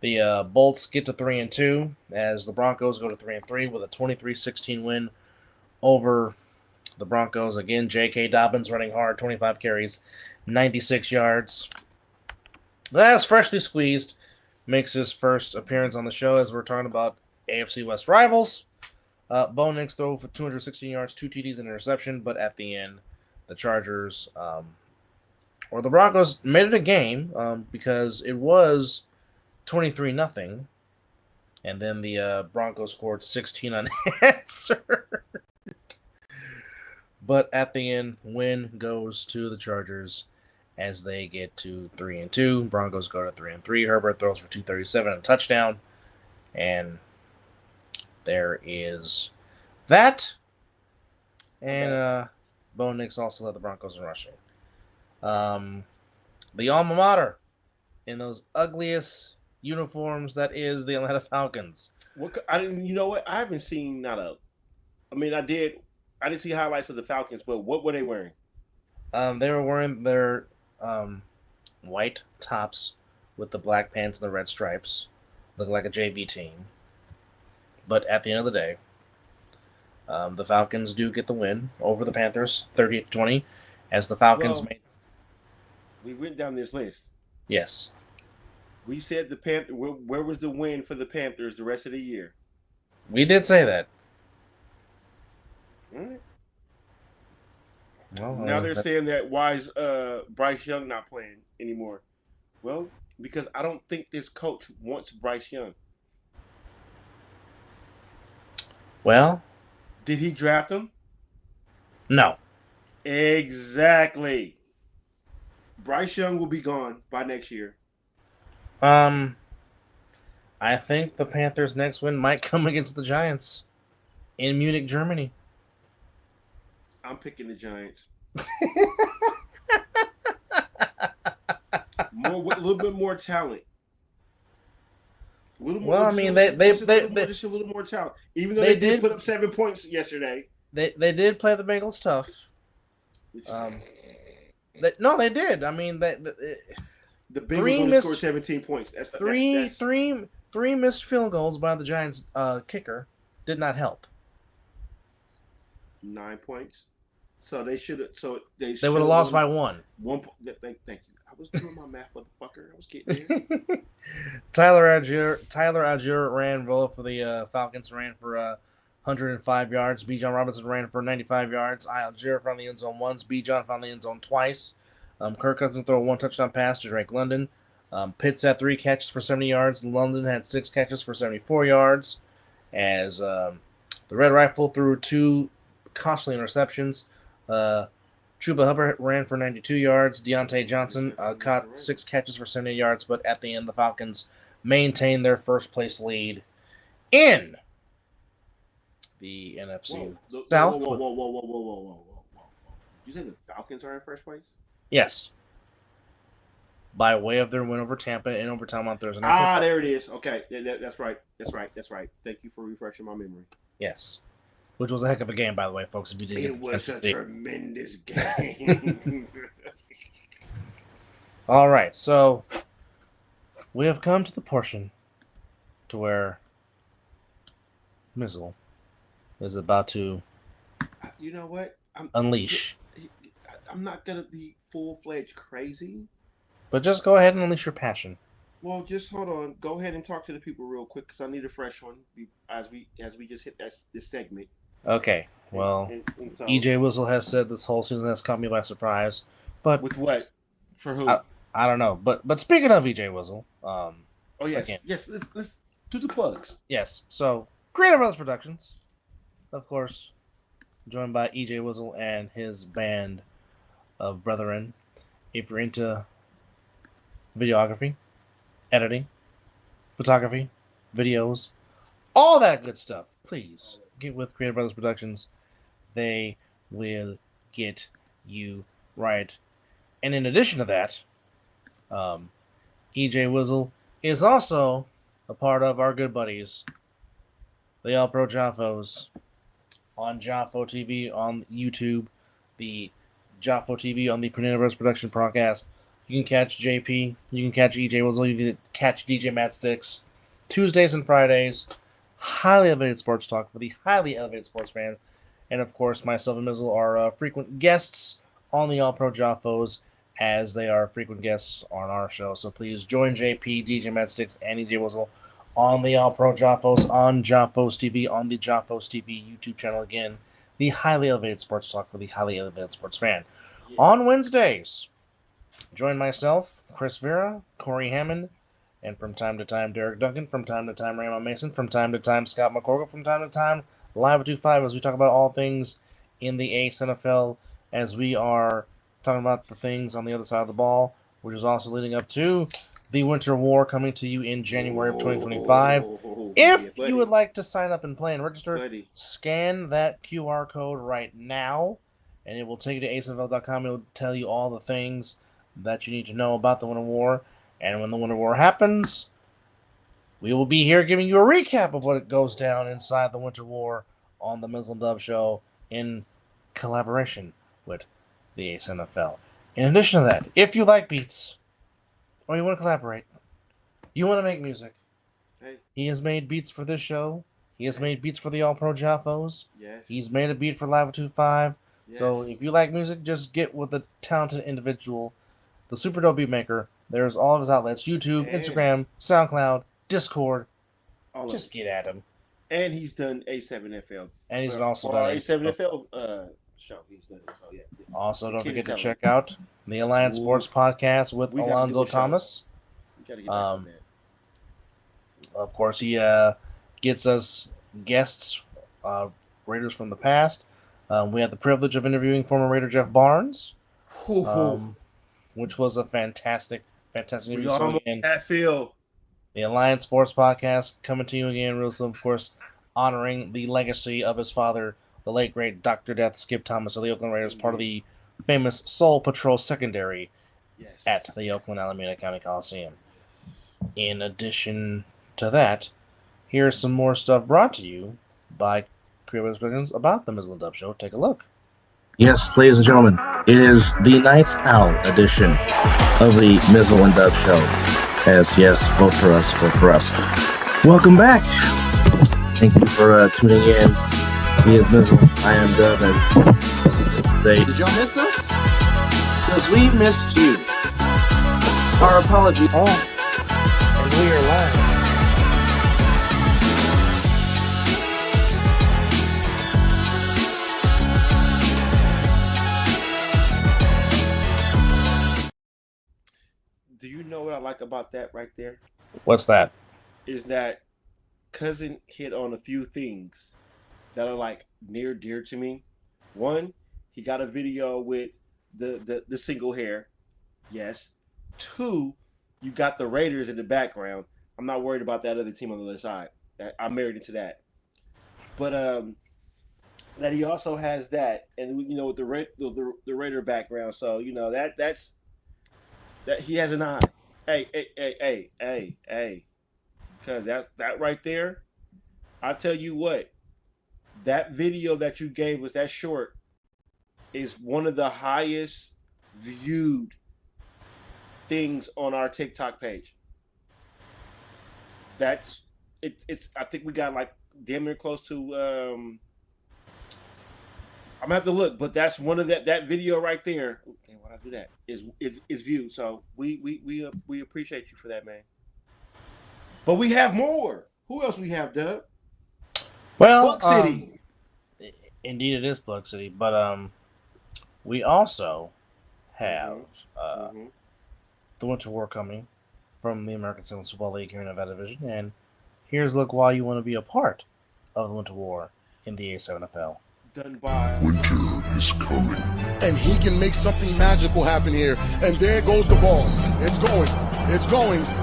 Speaker 2: the Bolts get to 3-2 as the Broncos go to 3-3 with a 23-16 win over the Broncos. Again, J.K. Dobbins running hard, 25 carries, 96 yards. That's freshly squeezed. Makes his first appearance on the show as we're talking about AFC West rivals. Bo Nix throw for 216 yards, 2 TDs, and interception. But at the end, the Chargers or the Broncos made it a game because it was 23-0. And then the Broncos scored 16 unanswered. But at the end, win goes to the Chargers as they get to 3-2. Broncos go to 3-3. Herbert throws for 237 and a touchdown. And there is that. And Bo Nix also led the Broncos in rushing. The alma mater in those ugliest uniforms that is the Atlanta Falcons.
Speaker 3: You know what? I haven't seen I didn't see highlights of the Falcons, but what were they wearing?
Speaker 2: They were wearing their white tops with the black pants and the red stripes. Looking like a JV team. But at the end of the day, the Falcons do get the win over the Panthers, 30-20, as the Falcons made.
Speaker 3: We went down this list.
Speaker 2: Yes.
Speaker 3: We said the Panther. Where was the win for the Panthers the rest of the year?
Speaker 2: We did say that.
Speaker 3: All right.
Speaker 2: Well,
Speaker 3: now they're saying that why is Bryce Young not playing anymore? Well, because I don't think this coach wants Bryce Young.
Speaker 2: Well,
Speaker 3: did he draft him?
Speaker 2: No.
Speaker 3: Exactly. Bryce Young will be gone by next year.
Speaker 2: I think the Panthers' next win might come against the Giants in Munich, Germany.
Speaker 3: I'm picking the Giants. A little bit more talent. A little more.
Speaker 2: Well, I mean, they
Speaker 3: just a little more talent. Even though they did put up 7 points yesterday.
Speaker 2: They did play the Bengals tough. They did. I mean, the
Speaker 3: Bengals only scored 17 points. That's
Speaker 2: three missed field goals by the Giants kicker did not help.
Speaker 3: 9 points. So they should have. So they
Speaker 2: would have lost by one.
Speaker 3: Thank you. I was doing my math, motherfucker. I was getting there.
Speaker 2: Tyler Algier ran well for the Falcons. Ran for 105 yards. Bijan Robinson ran for 95 yards. Algier found the end zone once. Bijan found the end zone twice. Kirk Cousins threw a 1 touchdown pass to Drake London. Pitts had 3 catches for 70 yards. London had 6 catches for 74 yards. As the Red Rifle threw 2 costly interceptions. Chuba Hubbard ran for 92 yards. Deontay Johnson caught 6 catches for 70 yards. But at the end, the Falcons maintained their first-place lead in the NFC South.
Speaker 3: Whoa. You said the Falcons are in first place?
Speaker 2: Yes. By way of their win over Tampa in overtime on Thursday night.
Speaker 3: There it is. Okay, that's right. Thank you for refreshing my memory.
Speaker 2: Yes. Which was a heck of a game, by the way, folks. If you didn't
Speaker 3: it was a tremendous game.
Speaker 2: All right, so we have come to the portion to where Mizzle is about to
Speaker 3: you know what?
Speaker 2: Unleash.
Speaker 3: I'm not going to be full-fledged crazy.
Speaker 2: But just go ahead and unleash your passion.
Speaker 3: Well, just hold on. Go ahead and talk to the people real quick because I need a fresh one as we just hit this segment.
Speaker 2: Okay. Well, and so, EJ Wizzle has said this whole season has caught me by surprise. But
Speaker 3: with what? For who?
Speaker 2: I don't know. But speaking of EJ Wizzle,
Speaker 3: oh yes, again, yes. Let's do the plugs.
Speaker 2: Yes. So Creative Brothers Productions, of course, joined by EJ Wizzle and his band of brethren. If you're into videography, editing, photography, videos, all that good stuff, please get with Creative Brothers Productions. They will get you right. And in addition to that, EJ Wizzle is also a part of our good buddies the All Pro Jaffos on Jaffo TV on YouTube, the Jaffo TV on the Pernilla Bros Production podcast. You can catch JP, you can catch EJ Mizzle, you can catch DJ Matt Sticks Tuesdays and Fridays. Highly elevated sports talk for the highly elevated sports fan. And of course, myself and Mizzle are frequent guests on the All Pro Jaffos, as they are frequent guests on our show. So please join JP, DJ Matt Sticks, and EJ Mizzle on the All Pro Jaffos on Jaffos TV, on the Jaffos TV YouTube channel. Again, the highly elevated sports talk for the highly elevated sports fan. Yeah. On Wednesdays, join myself, Chris Vera, Corey Hammond, and from time to time, Derek Duncan, from time to time, Raymond Mason, from time to time, Scott McCorkle, from time to time, Live at 2-5, as we talk about all things in the Ace NFL, as we are talking about the things on the other side of the ball, which is also leading up to the Winter War coming to you in January of 2025. If you would like to sign up and play and register, scan that QR code right now, and it will take you to acefl.com. It will tell you all the things that you need to know about the Winter War. And when the Winter War happens, we will be here giving you a recap of what goes down inside the Winter War on the Mizzle and Dub Show in collaboration with the Ace NFL. In addition to that, if you like beats, or you want to collaborate, you want to make music, he has made beats for this show. He has made beats for the All Pro Jaffos.
Speaker 3: Yes.
Speaker 2: He's made a beat for Live at 2-5.
Speaker 3: Yes.
Speaker 2: So if you like music, just get with a talented individual, the Super Dope Beat Maker. There's all of his outlets: YouTube, Instagram, SoundCloud, Discord. Just get at him.
Speaker 3: And he's done A7FL.
Speaker 2: And he's also done
Speaker 3: A7FL show. He's done it. So yeah.
Speaker 2: Also, don't forget to check out the Alliance Sports Podcast with Alonzo Thomas.
Speaker 3: We gotta get back on that.
Speaker 2: Of course, he gets us guests, Raiders from the past. We had the privilege of interviewing former Raider Jeff Barnes, which was a fantastic interview.
Speaker 3: So again, that feel.
Speaker 2: The Alliance Sports Podcast coming to you again, real soon, of course, honoring the legacy of his father, the late great Dr. Death Skip Thomas of the Oakland Raiders, part of the famous Soul Patrol secondary at the Oakland Alameda County Coliseum. In addition to that, here's some more stuff brought to you by Creative Expressions about the Mizzle and Dub Show. Take a look.
Speaker 4: Yes, ladies and gentlemen, it is the Night Owl edition of the Mizzle and Dub Show. Yes, vote for us, vote for us. Welcome back. Thank you for tuning in. He is Mizzle, I am Dub, and
Speaker 5: did y'all miss us? Because we missed you. Our apology.
Speaker 2: And we are live.
Speaker 3: Do you know what I like about that right there?
Speaker 2: What's that?
Speaker 3: Is that Cousin hit on a few things that are like near dear to me. One, he got a video with the single hair. Yes. Two, you got the Raiders in the background. I'm not worried about that other team on the other side. I'm married into that. But that he also has that, and with the Raider background. So that's. That he has an eye. Hey. Because that right there, I tell you what, that video that you gave us, that short, is one of the highest viewed things on our TikTok page. That's it's I think we got like damn near close to I'm gonna have to look, but that's one of that video right there. Why'd I do that? Is viewed. So we appreciate you for that, man. But we have more. Who else we have, Doug?
Speaker 2: Well,
Speaker 3: Plug City.
Speaker 2: Indeed, it is Plug City, but we also have the Winter War coming from the American Civil Football League here in Nevada Division, and here's look why you want to be a part of the Winter War in the A7FL.
Speaker 3: Done by
Speaker 6: Winter is coming.
Speaker 7: And he can make something magical happen here. And there goes the ball. It's going.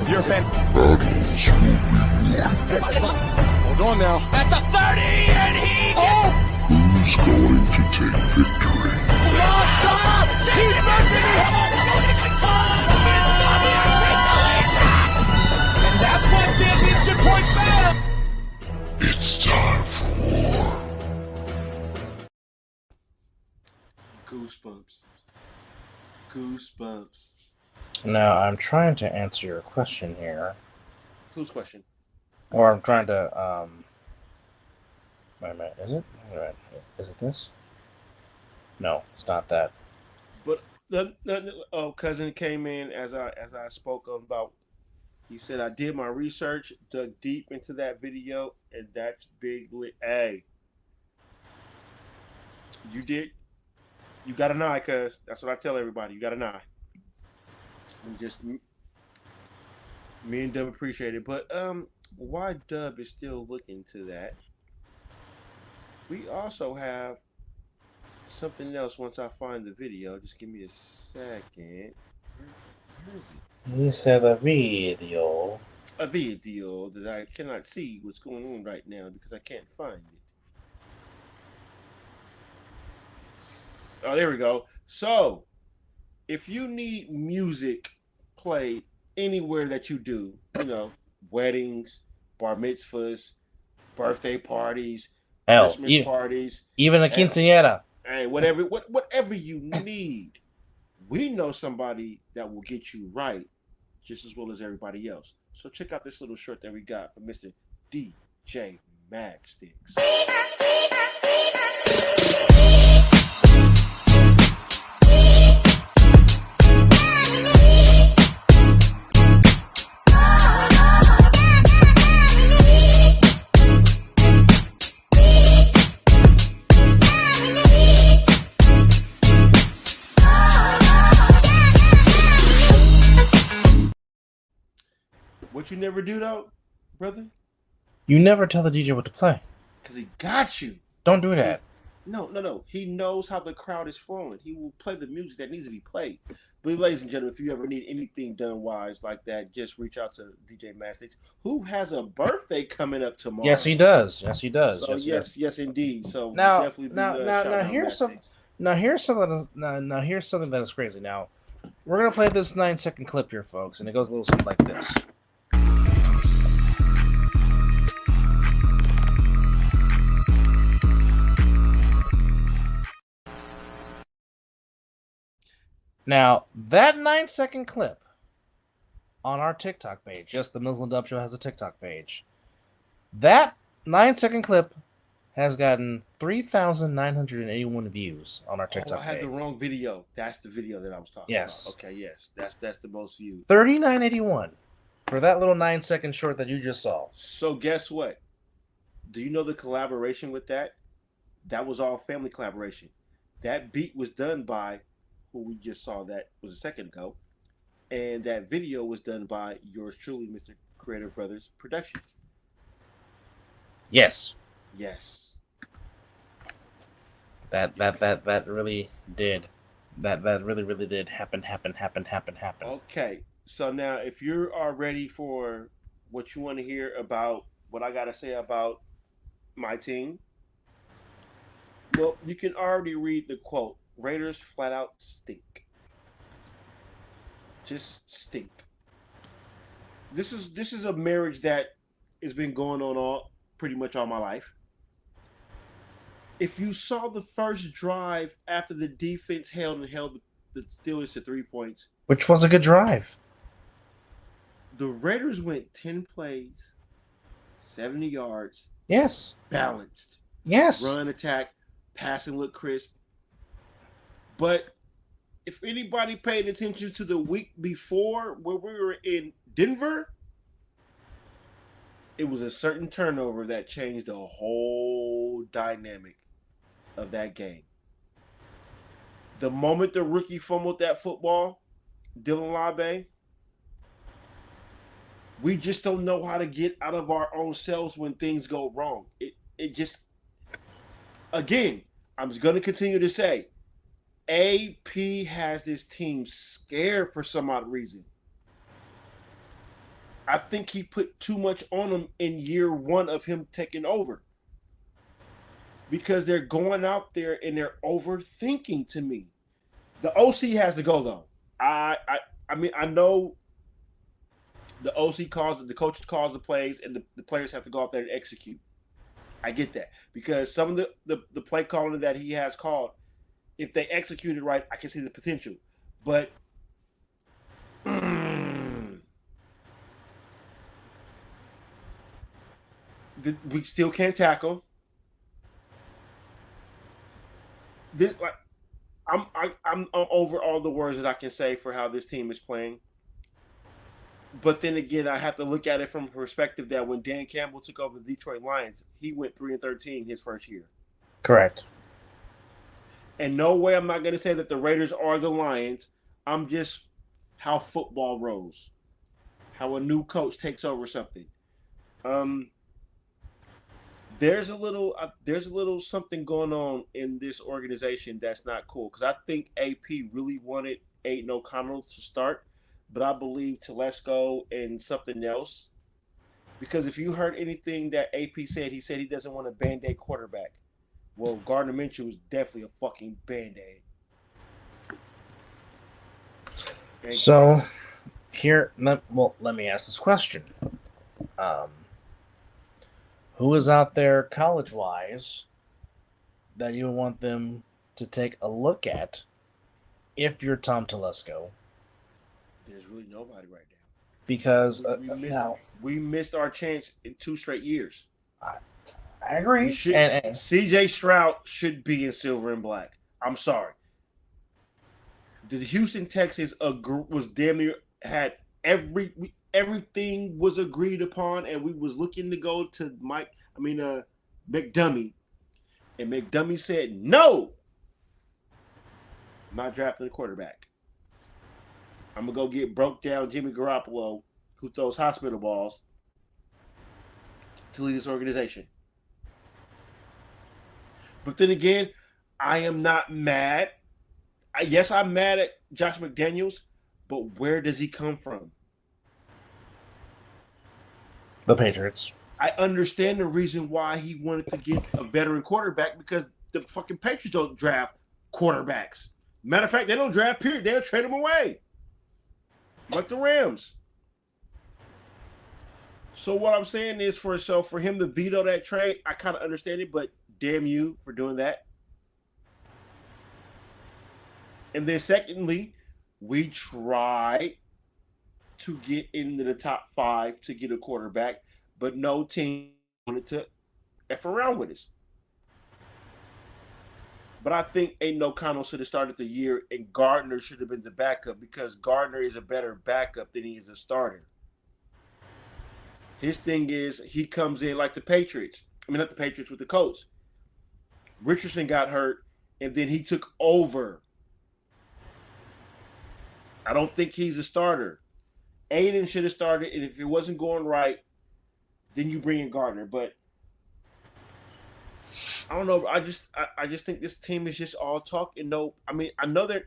Speaker 5: You're a fan.
Speaker 6: Battles will be won.
Speaker 7: Hold on now.
Speaker 5: At the 30, and he
Speaker 6: Who's going to take victory?
Speaker 5: and that's what championship points matter.
Speaker 6: It's time.
Speaker 3: Goosebumps.
Speaker 2: Now I'm trying to answer your question here,
Speaker 3: Whose question?
Speaker 2: or I'm trying to Wait a minute. Is it? Wait a minute. Is it this? No, it's not that.
Speaker 3: But the cousin came in as I spoke about. He said I did my research, dug deep into that video, and that's big lit. Hey, you did. You got an eye, cuz. That's what I tell everybody. You got an eye. And just me and Dub appreciate it. But why Dub is still looking to that? We also have something else once I find the video. Just give me a second. Where is it?
Speaker 2: He said a video.
Speaker 3: A video that I cannot see what's going on right now because I can't find it. Oh, there we go. So, if you need music played anywhere that you do, weddings, bar mitzvahs, birthday parties, Christmas parties,
Speaker 2: even a quinceañera.
Speaker 3: Hey, whatever you need, we know somebody that will get you right just as well as everybody else. So check out this little short that we got from Mr. DJ Madsticks. What you never do though, brother?
Speaker 2: You never tell the DJ what to play.
Speaker 3: Because he got you.
Speaker 2: Don't do that.
Speaker 3: No. He knows how the crowd is flowing. He will play the music that needs to be played. But ladies and gentlemen, if you ever need anything done wise like that, just reach out to DJ Mastics, who has a birthday coming up tomorrow.
Speaker 2: Yes, he does. So
Speaker 3: yes, indeed. So
Speaker 2: now,
Speaker 3: definitely
Speaker 2: here's something that is crazy. Now, we're gonna play this 9-second clip here, folks, and it goes a little something like this. Now, that 9-second clip on our TikTok page, yes, the Mizzle and Dub Show has a TikTok page. That 9-second clip has gotten 3,981 views on our TikTok page.
Speaker 3: I had the wrong video. That's the video that I was talking about. Okay, yes. That's the most viewed.
Speaker 2: 3,981 for that little 9-second short that you just saw.
Speaker 3: So guess what? Do you know the collaboration with that? That was all family collaboration. That beat was done by who we just saw that was a second ago. And that video was done by yours truly, Mr. Creative Brothers Productions.
Speaker 2: Yes. That really did. That really did happen.
Speaker 3: Okay. So now if you are ready for what you want to hear about what I gotta say about my team, well, you can already read the quote. Raiders flat out stink. Just stink. This is a marriage that has been going on pretty much all my life. If you saw the first drive after the defense held the Steelers to 3 points,
Speaker 2: which was a good drive,
Speaker 3: the Raiders went 10 plays, 70 yards.
Speaker 2: Yes.
Speaker 3: Balanced.
Speaker 2: Yes.
Speaker 3: Run, attack, passing looked crisp. But if anybody paid attention to the week before where we were in Denver, it was a certain turnover that changed the whole dynamic of that game. The moment the rookie fumbled that football, Dylan Labe, we just don't know how to get out of our own selves when things go wrong. It just, again, I'm just going to continue to say, AP has this team scared for some odd reason. I think he put too much on them in year one of him taking over. Because they're going out there and they're overthinking to me. The OC has to go though. I mean, I know the OC calls, the coach calls the plays, and the players have to go out there and execute. I get that. Because some of the play calling that he has called If they execute it right, I can see the potential. But we still can't tackle. I'm over all the words that I can say for how this team is playing. But then again, I have to look at it from a perspective that when Dan Campbell took over the Detroit Lions, he went 3-13 his first year.
Speaker 2: Correct.
Speaker 3: And no way I'm not going to say that the Raiders are the Lions. I'm just how football rolls, how a new coach takes over something. There's a little something going on in this organization that's not cool, because I think AP really wanted Aiden O'Connell to start, but I believe Telesco and something else. Because if you heard anything that AP said, he said he doesn't want a Band-Aid quarterback. Well, Gardner Minshew is definitely a fucking Band-Aid.
Speaker 2: So, let me ask this question. Who is out there college-wise that you want them to take a look at if you're Tom Telesco?
Speaker 3: There's really nobody right now.
Speaker 2: Because
Speaker 3: we missed our chance in 2 straight years.
Speaker 2: I agree. And
Speaker 3: CJ Stroud should be in silver and black. I'm sorry. The Houston Texans was damn near had everything was agreed upon, and we was looking to go to McDummy, and McDummy said no. I'm not drafting a quarterback. I'm gonna go get broke down Jimmy Garoppolo, who throws hospital balls, to lead this organization. But then again, I am not mad. Yes, I'm mad at Josh McDaniels, but where does he come from?
Speaker 2: The Patriots.
Speaker 3: I understand the reason why he wanted to get a veteran quarterback, because the fucking Patriots don't draft quarterbacks. Matter of fact, they don't draft, period. They'll trade them away. Like the Rams. So what I'm saying is for him to veto that trade, I kind of understand it, but damn you for doing that. And then secondly, we tried to get into the top 5 to get a quarterback, but no team wanted to F around with us. But I think Aiden O'Connell should have started the year, and Gardner should have been the backup, because Gardner is a better backup than he is a starter. His thing is he comes in like the Patriots. I mean, not the Patriots, with the Colts. Richardson got hurt, and then he took over. I don't think he's a starter. Aiden should have started, and if it wasn't going right, then you bring in Gardner. But I don't know. I just think this team is just all talk and no. I mean, I know that.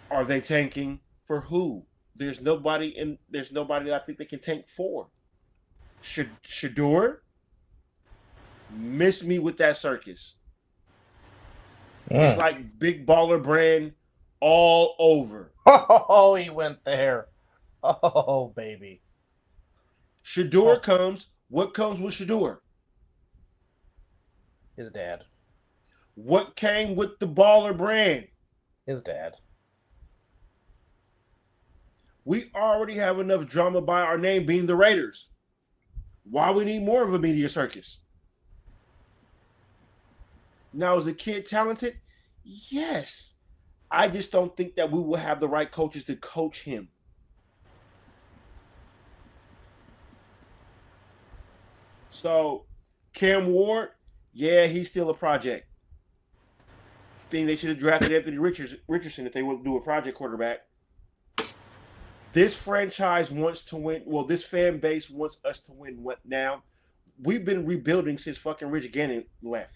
Speaker 3: Are they tanking for who? There's nobody that I think they can tank for. Shador, miss me with that circus. It's like Big Baller Brand all over.
Speaker 2: Oh, he went there. Oh, baby.
Speaker 3: Shador comes. What comes with Shador?
Speaker 2: His dad.
Speaker 3: What came with the Baller Brand?
Speaker 2: His dad.
Speaker 3: We already have enough drama by our name being the Raiders. Why we need more of a media circus? Now, is the kid talented? Yes. I just don't think that we will have the right coaches to coach him. So, Cam Ward, yeah, he's still a project. Think they should have drafted Anthony Richardson if they want to do a project quarterback. This franchise wants to win. Well, this fan base wants us to win. What now? We've been rebuilding since fucking Rich Gannon left.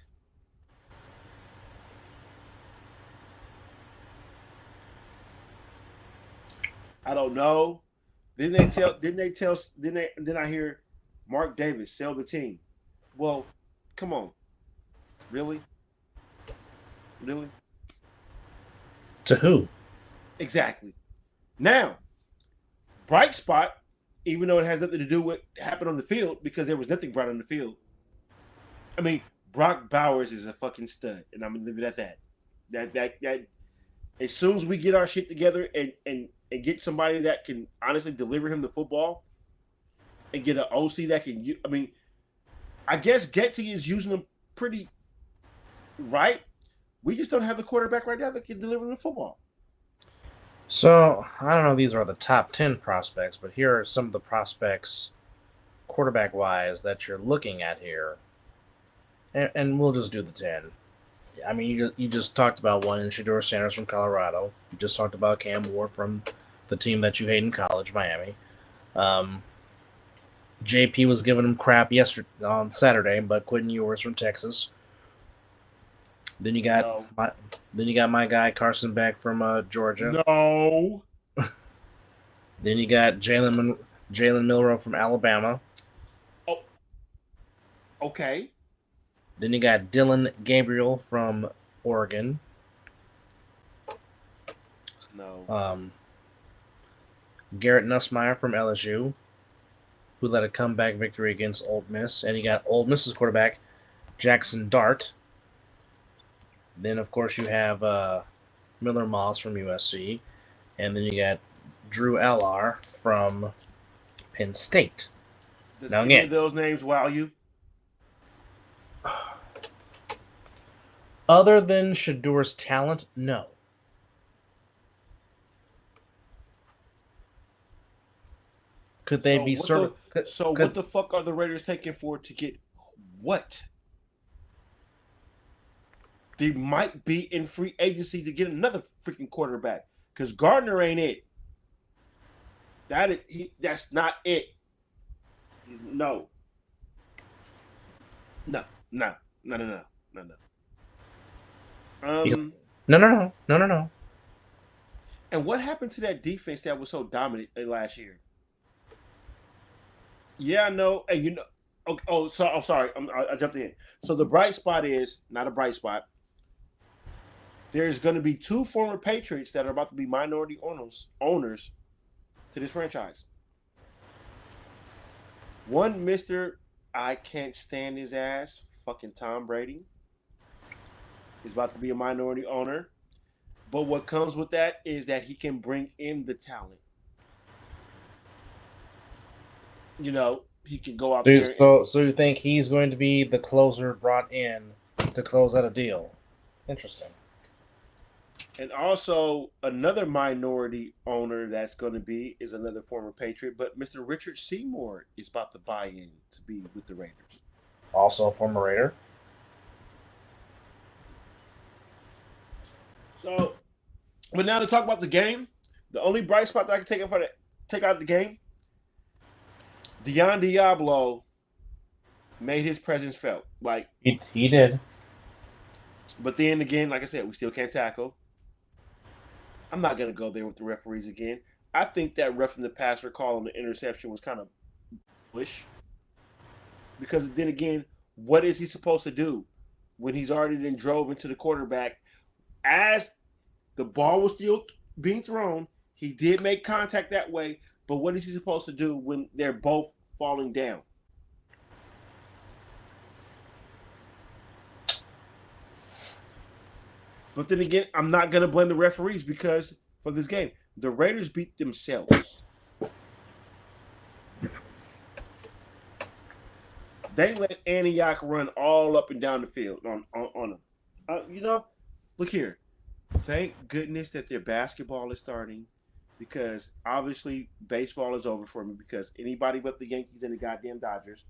Speaker 3: I don't know. Then I hear Mark Davis sell the team. Well, come on. Really? Really?
Speaker 2: To who?
Speaker 3: Exactly. Now, bright spot, even though it has nothing to do with what happened on the field, because there was nothing bright on the field. I mean, Brock Bowers is a fucking stud, and I'm going to leave it at that. That as soon as we get our shit together and get somebody that can honestly deliver him the football and get an OC that can, I mean, I guess Getsy is using them pretty right. We just don't have the quarterback right now that can deliver the football.
Speaker 2: So, I don't know if these are the top 10 prospects, but here are some of the prospects, quarterback-wise, that you're looking at here. And we'll just do the 10. I mean, you just talked about one in Shedeur Sanders from Colorado. You just talked about Cam Ward from the team that you hate in college, Miami. JP was giving him crap on Saturday, but Quentin Ewers from Texas. Then you got my guy Carson Beck from Georgia.
Speaker 3: No.
Speaker 2: Then you got Jalen Milroe from Alabama.
Speaker 3: Oh. Okay.
Speaker 2: Then you got Dylan Gabriel from Oregon.
Speaker 3: No.
Speaker 2: Garrett Nussmeier from LSU, who led a comeback victory against Ole Miss. And you got Ole Miss's quarterback, Jackson Dart. Then, of course, you have Miller Moss from USC. And then you got Drew Allar from Penn State.
Speaker 3: Does
Speaker 2: now,
Speaker 3: any
Speaker 2: again,
Speaker 3: of those names wow you?
Speaker 2: Other than Shedeur's talent, no. Could they be
Speaker 3: what the fuck are the Raiders taking for to get what? They might be in free agency to get another freaking quarterback because Gardner ain't it. That's not it. No. No.
Speaker 2: No.
Speaker 3: And what happened to that defense that was so dominant last year? Yeah, I know. And you know, sorry. I jumped in. So the bright spot is not a bright spot. There's going to be 2 former Patriots that are about to be minority owners to this franchise. One, Mr. I can't stand his ass, fucking Tom Brady, is about to be a minority owner. But what comes with that is that he can bring in the talent. You know, he can go out there.
Speaker 2: So you think he's going to be the closer brought in to close out a deal? Interesting.
Speaker 3: And also another minority owner that's going to be is another former Patriot, but Mr. Richard Seymour is about to buy in to be with the Raiders.
Speaker 2: Also a former Raider.
Speaker 3: So, but now to talk about the game, the only bright spot that I can take out of the game, Dion Diablo made his presence felt. Like
Speaker 2: he did.
Speaker 3: But then again, like I said, we still can't tackle. I'm not going to go there with the referees again. I think that roughing the passer call on the interception was kind of bullish. Because then again, what is he supposed to do when he's already then drove into the quarterback? As the ball was still being thrown, he did make contact that way, but what is he supposed to do when they're both falling down? But then again, I'm not going to blame the referees because for this game, the Raiders beat themselves. They let Antioch run all up and down the field on them. You know, look here. Thank goodness that their basketball is starting because obviously baseball is over for me because anybody but the Yankees and the goddamn Dodgers.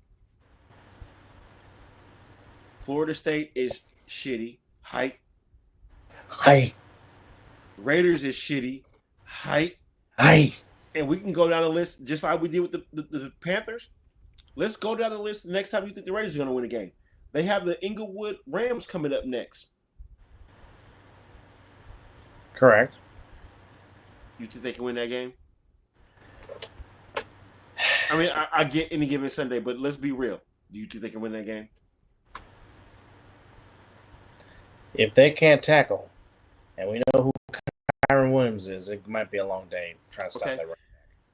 Speaker 3: Florida State is shitty. Hype. Raiders is shitty. Hype. And we can go down the list just like we did with the Panthers. Let's go down the list the next time you think the Raiders are going to win a game. They have the Inglewood Rams coming up next.
Speaker 2: Correct.
Speaker 3: You think they can win that game? I mean, I get any given Sunday, but let's be real. Do you think they can win that game?
Speaker 2: If they can't tackle, and we know who Kyron Williams is, it might be a long day trying to stop that run.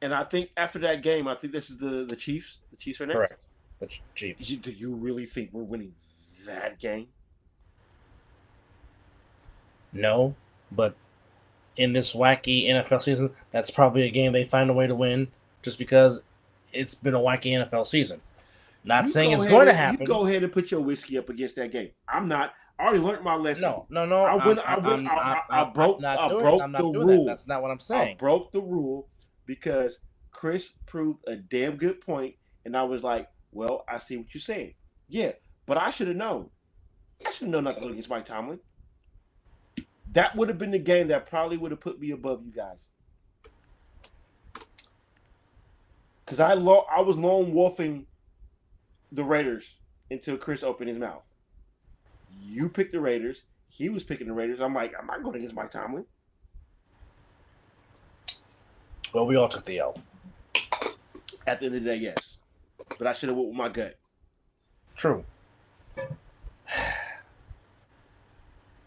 Speaker 3: And I think after that game, I think this is the Chiefs. The Chiefs are next.
Speaker 2: Correct. The Chiefs.
Speaker 3: Do you really think we're winning that game?
Speaker 2: No, but in this wacky NFL season, that's probably a game they find a way to win just because it's been a wacky NFL season. Not saying it's going to
Speaker 3: You
Speaker 2: happen.
Speaker 3: go ahead and put your whiskey up against that game. I'm not. I already learned my lesson.
Speaker 2: No.
Speaker 3: I broke the rule.
Speaker 2: That's not what I'm
Speaker 3: I
Speaker 2: saying.
Speaker 3: broke the rule because Chris proved a damn good point, and I was like, "Well, I see what you're saying. Yeah, but I should have known. I should have known not to go against Mike Tomlin. That would have been the game that probably would have put me above you guys. Because I was lone wolfing the Raiders until Chris opened his mouth. You picked the Raiders. He was picking the Raiders. I'm like, I'm not going against Mike Tomlin.
Speaker 2: Well, we all took the L.
Speaker 3: At the end of the day, yes. But I should have went with my gut.
Speaker 2: True.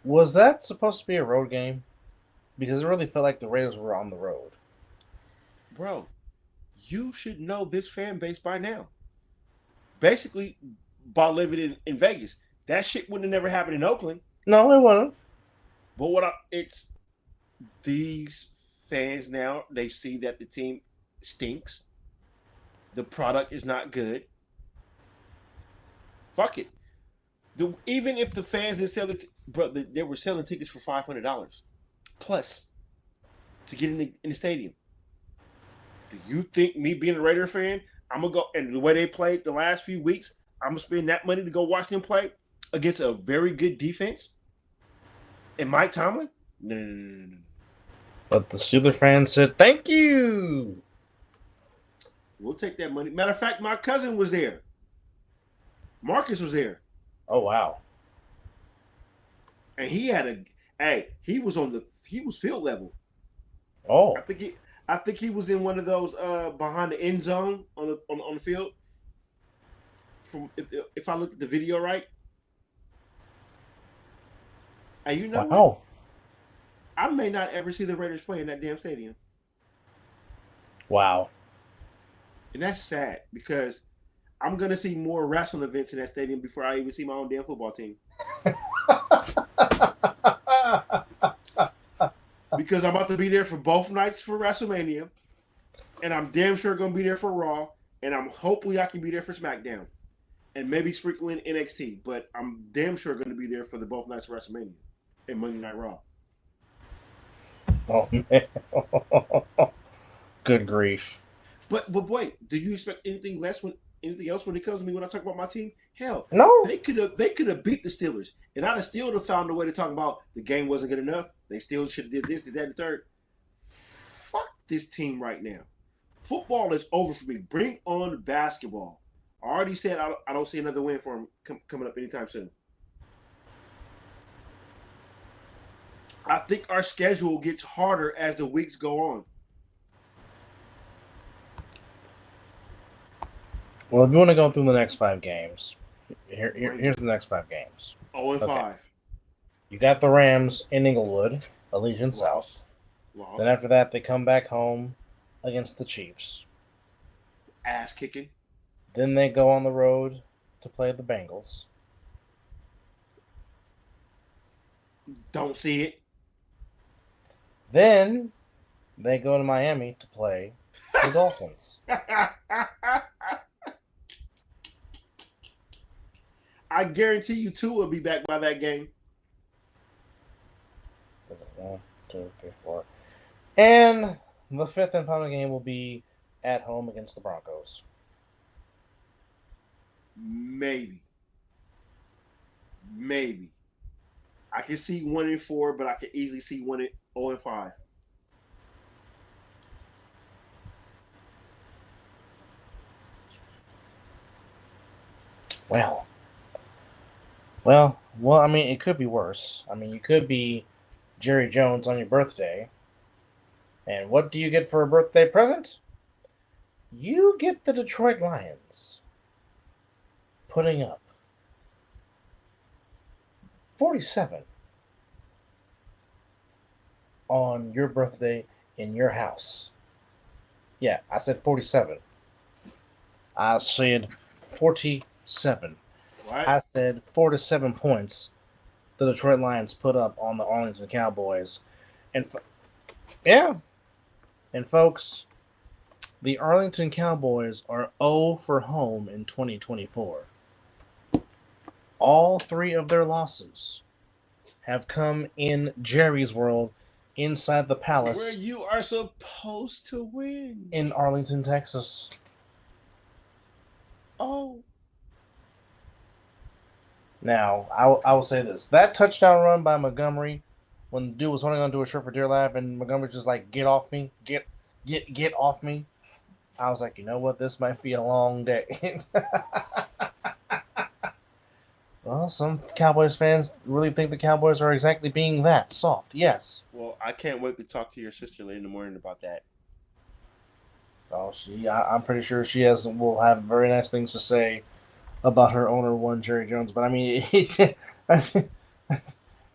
Speaker 2: Was that supposed to be a road game? Because it really felt like the Raiders were on the road.
Speaker 3: Bro, you should know this fan base by now. Basically, by living in Vegas. That shit wouldn't have never happened in Oakland.
Speaker 2: No, it wouldn't.
Speaker 3: But it's these fans now, they see that the team stinks. The product is not good. Fuck it. Even if the fans didn't sell they were selling tickets for $500 plus to get in the stadium. Do you think me being a Raider fan, I'm gonna go and the way they played the last few weeks, I'm gonna spend that money to go watch them play against a very good defense? And Mike Tomlin? No.
Speaker 2: But the Steelers fans said, "Thank you.
Speaker 3: We'll take that money." Matter of fact, my cousin was there. Marcus was there.
Speaker 2: Oh wow.
Speaker 3: And he was field level.
Speaker 2: Oh.
Speaker 3: I think he was in one of those behind the end zone on the field. From if I look at the video right. And you know what? I may not ever see the Raiders play in that damn stadium.
Speaker 2: Wow.
Speaker 3: And that's sad because I'm gonna see more wrestling events in that stadium before I even see my own damn football team. Because I'm about to be there for both nights for WrestleMania, and I'm damn sure gonna be there for Raw, and hopefully I can be there for SmackDown, and maybe sprinkle in NXT. But I'm damn sure gonna be there for the both nights of WrestleMania and Monday Night Raw.
Speaker 2: Oh man. Good grief.
Speaker 3: But boy, do you expect anything else when it comes to me when I talk about my team? Hell,
Speaker 2: no.
Speaker 3: They could have beat the Steelers, and I'd have still found a way to talk about the game wasn't good enough. They still should have did this, did that, and the third. Fuck this team right now. Football is over for me. Bring on basketball. I already said I don't see another win for them coming up anytime soon. I think our schedule gets harder as the weeks go on.
Speaker 2: Well, if you want to go through the next 5 games, here's the next 5 games.
Speaker 3: 0-5. Okay.
Speaker 2: You got the Rams in Inglewood, Allegiant South.
Speaker 3: Lost.
Speaker 2: Then after that, they come back home against the Chiefs.
Speaker 3: Ass kicking.
Speaker 2: Then they go on the road to play the Bengals.
Speaker 3: Don't see it.
Speaker 2: Then they go to Miami to play the Dolphins.
Speaker 3: I guarantee you Tua will be back by that game.
Speaker 2: Is it 1, 2, 3, 4? And the 5th and final game will be at home against the Broncos.
Speaker 3: Maybe. I can see 1-4, but I can easily see 0-5.
Speaker 2: Well, I mean, it could be worse. I mean, you could be Jerry Jones on your birthday. And what do you get for a birthday present? You get the Detroit Lions putting up 47 on your birthday in your house. Yeah, I said 47. I said 47.
Speaker 3: What?
Speaker 2: I said 4 to 7 points the Detroit Lions put up on the Arlington Cowboys. And yeah. And folks, the Arlington Cowboys are 0 for home in 2024. All 3 of their losses have come in Jerry's World inside the Palace.
Speaker 3: Where you are supposed to win.
Speaker 2: In Arlington, Texas.
Speaker 3: Oh.
Speaker 2: Now, I will say this. That touchdown run by Montgomery, when the dude was holding on to a shirt for dear life, and Montgomery's just like, get off me. Get off me. I was like, you know what? This might be a long day. Well, some Cowboys fans really think the Cowboys are exactly being that soft. Yes.
Speaker 3: Well, I can't wait to talk to your sister later in the morning about that.
Speaker 2: Oh, I'm pretty sure she will have very nice things to say about her owner, one Jerry Jones. But I mean, and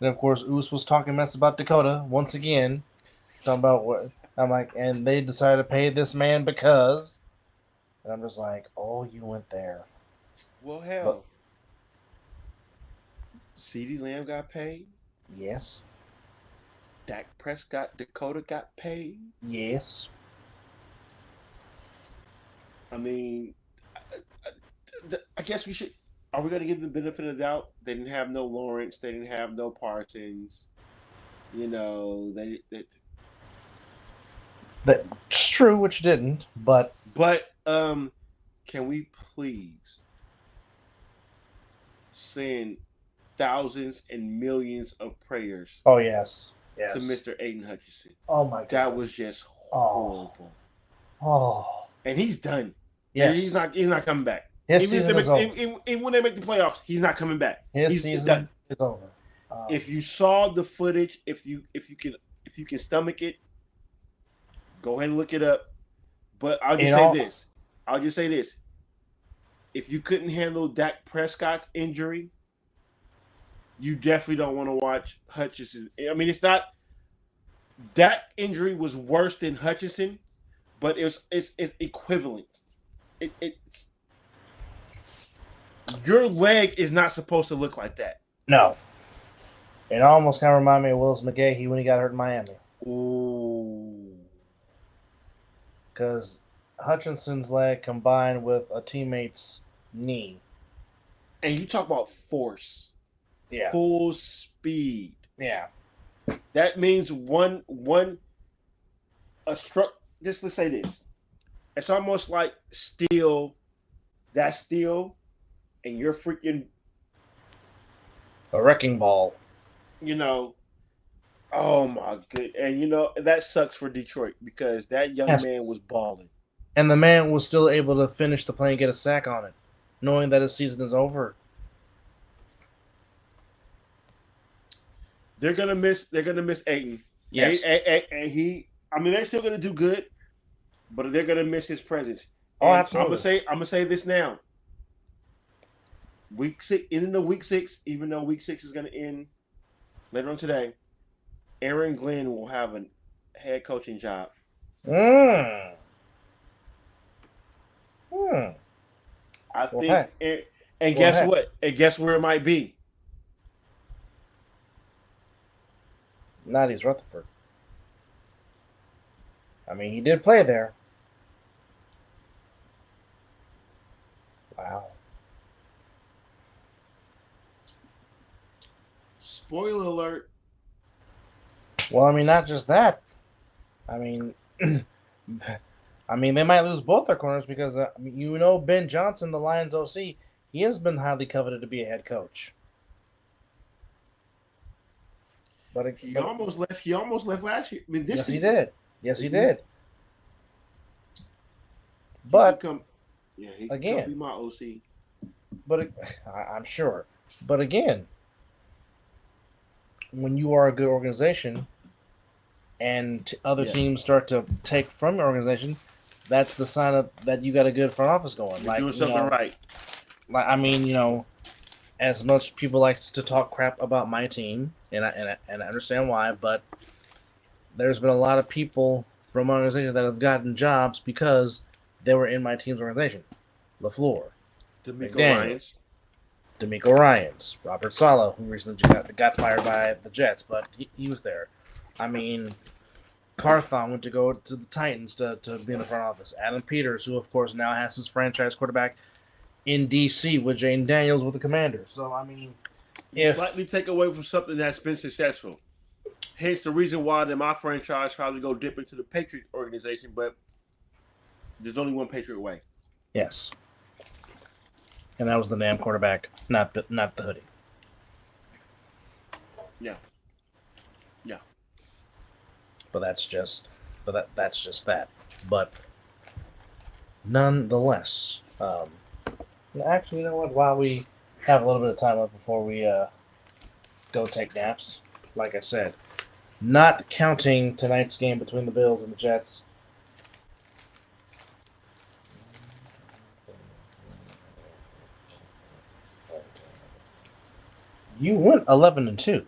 Speaker 2: of course, Oos was talking mess about Dakota once again, talking about what I'm like, and they decided to pay this man because, and I'm just like, oh, you went there.
Speaker 3: Well, hell. CeeDee Lamb got paid.
Speaker 2: Yes.
Speaker 3: Dak Prescott, Dakota got paid.
Speaker 2: Yes.
Speaker 3: I mean, I guess we should. Are we going to give them the benefit of the doubt? They didn't have no Lawrence. They didn't have no Parsons. You know,
Speaker 2: That's true, which didn't, but
Speaker 3: can we please send thousands and millions of prayers?
Speaker 2: Oh yes,
Speaker 3: to Mr. Aiden Hutchinson.
Speaker 2: Oh my God,
Speaker 3: that was just horrible.
Speaker 2: Oh,
Speaker 3: and he's done.
Speaker 2: Yes,
Speaker 3: he's not coming back. Even when they make the playoffs, he's not coming back.
Speaker 2: His season done. Is over.
Speaker 3: If you saw the footage, if you can stomach it, go ahead and look it up. But I'll just say this. If you couldn't handle Dak Prescott's injury, you definitely don't want to watch Hutchinson. I mean, it's not that injury was worse than Hutchinson, but it's equivalent. Your leg is not supposed to look like that.
Speaker 2: No. It almost kind of reminded me of Willis McGahee when he got hurt in Miami.
Speaker 3: Ooh.
Speaker 2: Because Hutchinson's leg combined with a teammate's knee.
Speaker 3: And you talk about force.
Speaker 2: Yeah.
Speaker 3: Full speed.
Speaker 2: Yeah.
Speaker 3: That means let's say this. It's almost like steel, and you're freaking
Speaker 2: a wrecking ball.
Speaker 3: You know, oh my good. And you know, that sucks for Detroit because that young man was balling.
Speaker 2: And the man was still able to finish the play and get a sack on it, knowing that his season is over.
Speaker 3: They're gonna miss Ayton.
Speaker 2: Yes.
Speaker 3: They're still gonna do good, but they're gonna miss his presence.
Speaker 2: Oh, absolutely.
Speaker 3: I'm gonna say this now. Week 6, even though week 6 is gonna end later on today, Aaron Glenn will have a head coaching job. I think, and guess what? And guess where it might be?
Speaker 2: Not East Rutherford. I mean, he did play there. Wow.
Speaker 3: Spoiler alert.
Speaker 2: Well, I mean, not just that. I mean, they might lose both their corners because Ben Johnson, the Lions OC, he has been highly coveted to be a head coach. But
Speaker 3: he almost left last year. I mean,
Speaker 2: yes, he did. Yes, he did. But
Speaker 3: he
Speaker 2: again,
Speaker 3: could be my OC.
Speaker 2: But I'm sure. But again, when you are a good organization and other teams start to take from your organization, that's the sign that you got a good front office going.
Speaker 3: You're doing something right.
Speaker 2: As much people like to talk crap about my team, and I understand why, but there's been a lot of people from my organization that have gotten jobs because they were in my team's organization. LaFleur,
Speaker 3: D'Amico Ryans.
Speaker 2: D'Amico Ryans, Robert Saleh, who recently got fired by the Jets, but he was there. I mean, Carthon went to go to the Titans to be in the front office. Adam Peters, who of course now has his franchise quarterback in DC with Jane Daniels with the Commanders. So I mean,
Speaker 3: You slightly take away from something that's been successful. Hence the reason why that my franchise tried to go dip into the Patriot organization, but there's only one Patriot way.
Speaker 2: yes, and that was the damn quarterback, not the hoodie.
Speaker 3: Yeah.
Speaker 2: But that's just that. But nonetheless, actually, you know what? While we have a little bit of time left before we go take naps, like I said, not counting tonight's game between the Bills and the Jets. You went 11-2,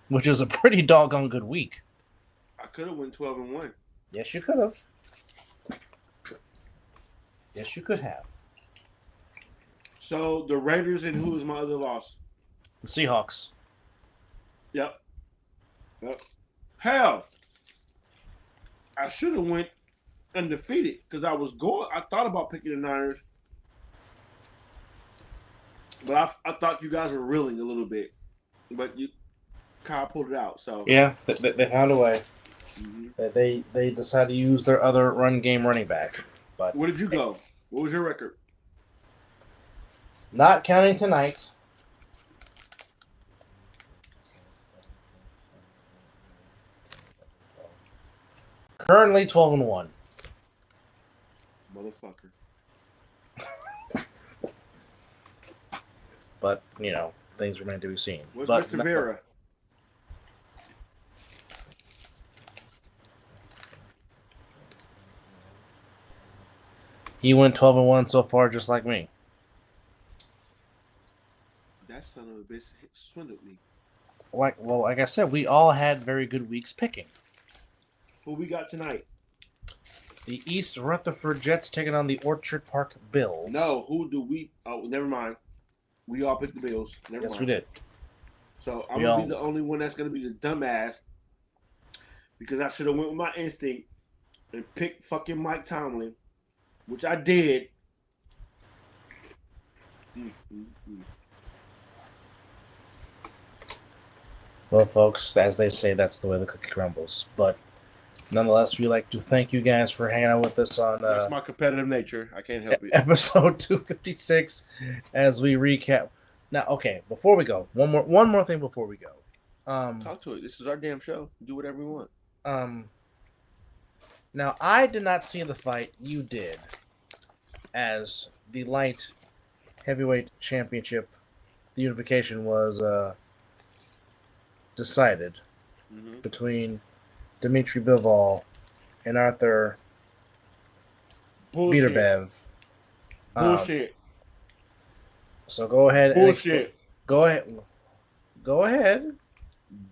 Speaker 2: which is a pretty doggone good week.
Speaker 3: I could have went 12-1.
Speaker 2: Yes, you could have. Yes, you could have.
Speaker 3: So the Raiders and who is my other loss?
Speaker 2: The Seahawks.
Speaker 3: Yep. Hell, I should have went undefeated because I thought about picking the Niners, but I thought you guys were reeling a little bit, but Kyle pulled it out. So
Speaker 2: yeah, they found a way.
Speaker 3: Mm-hmm.
Speaker 2: They decided to use their other run game running back. But
Speaker 3: where did you go? What was your record?
Speaker 2: Not counting tonight. Currently 12-1.
Speaker 3: Motherfucker.
Speaker 2: But, things remain to be seen.
Speaker 3: What's
Speaker 2: but,
Speaker 3: Mr. Vera?
Speaker 2: He went 12-1 so far, just like me.
Speaker 3: That son of a bitch swindled me.
Speaker 2: Like I said, we all had very good weeks picking.
Speaker 3: Who we got tonight?
Speaker 2: The East Rutherford Jets taking on the Orchard Park Bills.
Speaker 3: No, who do we? Oh, never mind. We all picked the Bills. Never
Speaker 2: yes,
Speaker 3: mind.
Speaker 2: we did.
Speaker 3: So I'm gonna be the only one that's gonna be the dumbass because I should have went with my instinct and picked fucking Mike Tomlin, which I did.
Speaker 2: Well, folks, as they say, that's the way the cookie crumbles. But nonetheless, we'd like to thank you guys for hanging out with us on
Speaker 3: that's my competitive nature. I can't help it.
Speaker 2: Episode 256 as we recap. Now, okay, before we go, one more thing before we go.
Speaker 3: Talk to it. This is our damn show. Do whatever we want.
Speaker 2: Now, I did not see the fight. You did. As the light heavyweight championship, the unification was decided between Dmitry Bivol and Arthur Beterbiev.
Speaker 3: Bullshit.
Speaker 2: So go ahead.
Speaker 3: Bullshit.
Speaker 2: Go ahead.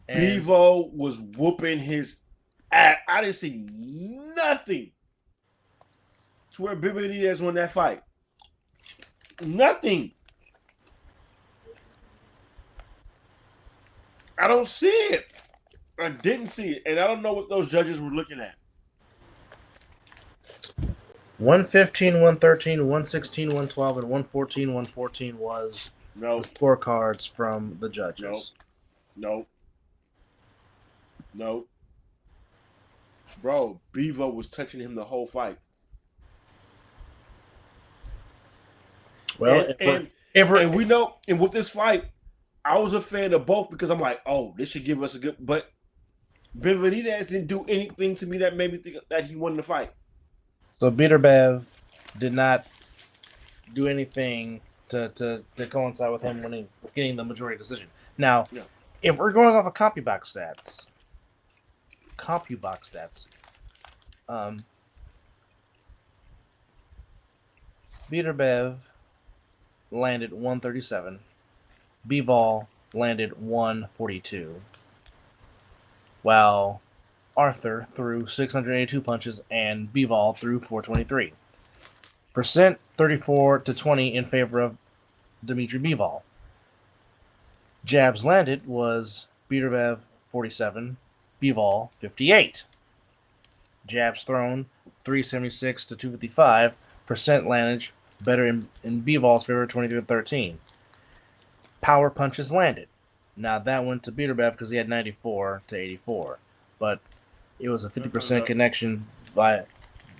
Speaker 3: Bevo was whooping his ass. I didn't see nothing to where Benitez won that fight. Nothing. I don't see it. I didn't see it. And I don't know what those judges were looking at.
Speaker 2: 115, 113, 116, 112, and 114, 114 was the scorecards from the judges.
Speaker 3: Nope. Bro, Bevo was touching him the whole fight.
Speaker 2: Well,
Speaker 3: and we know, and with this fight, I was a fan of both because I'm like, oh, this should give us a good. But Benitez didn't do anything to me that made me think that he won the fight.
Speaker 2: So Beterbiev did not do anything to coincide with him getting the majority decision. Now, if we're going off of CompuBox stats, Beterbiev landed 137. Bivol landed 142. While Arthur threw 682 punches and Bivol threw 423. Percent 34-20 in favor of Dmitry Bivol. Jabs landed was Beaterbev 47, Bivol 58. Jabs thrown 376 to 255. Percent landage better in Bivol's favor, 23-13. Power punches landed. Now that went to Beaterbev because he had 94 to 84, but it was a 50% connection by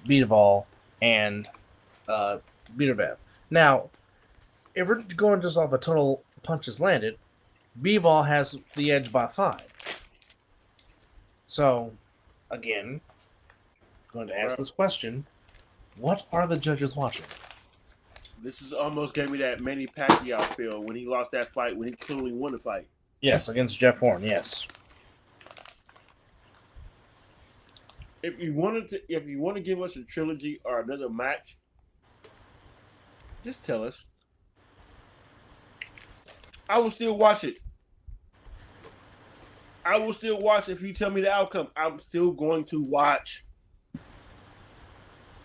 Speaker 2: Bivol and Beaterbev. Now, if we're going just off a total punches landed, Bivol has the edge by 5. So, again, I'm going to ask this question: what are the judges watching?
Speaker 3: This is almost gave me that Manny Pacquiao feel when he lost that fight when he clearly won the fight.
Speaker 2: Yes, against Jeff Horn. Yes.
Speaker 3: If you want to give us a trilogy or another match, just tell us. I will still watch it. I will still watch if you tell me the outcome. I'm still going to watch.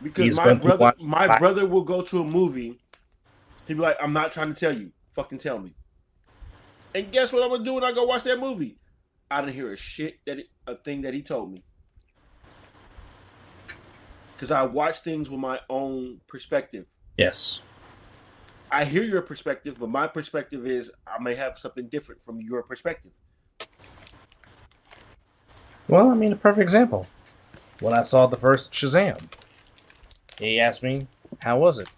Speaker 3: Because my brother will go to a movie. He'll be like, I'm not trying to tell you. Fucking tell me. And guess what I'm going to do when I go watch that movie? I didn't hear a thing that he told me. Because I watch things with my own perspective.
Speaker 2: Yes.
Speaker 3: I hear your perspective, but my perspective is I may have something different from your perspective.
Speaker 2: Well, I mean, a perfect example. When I saw the first Shazam, he asked me, how was it?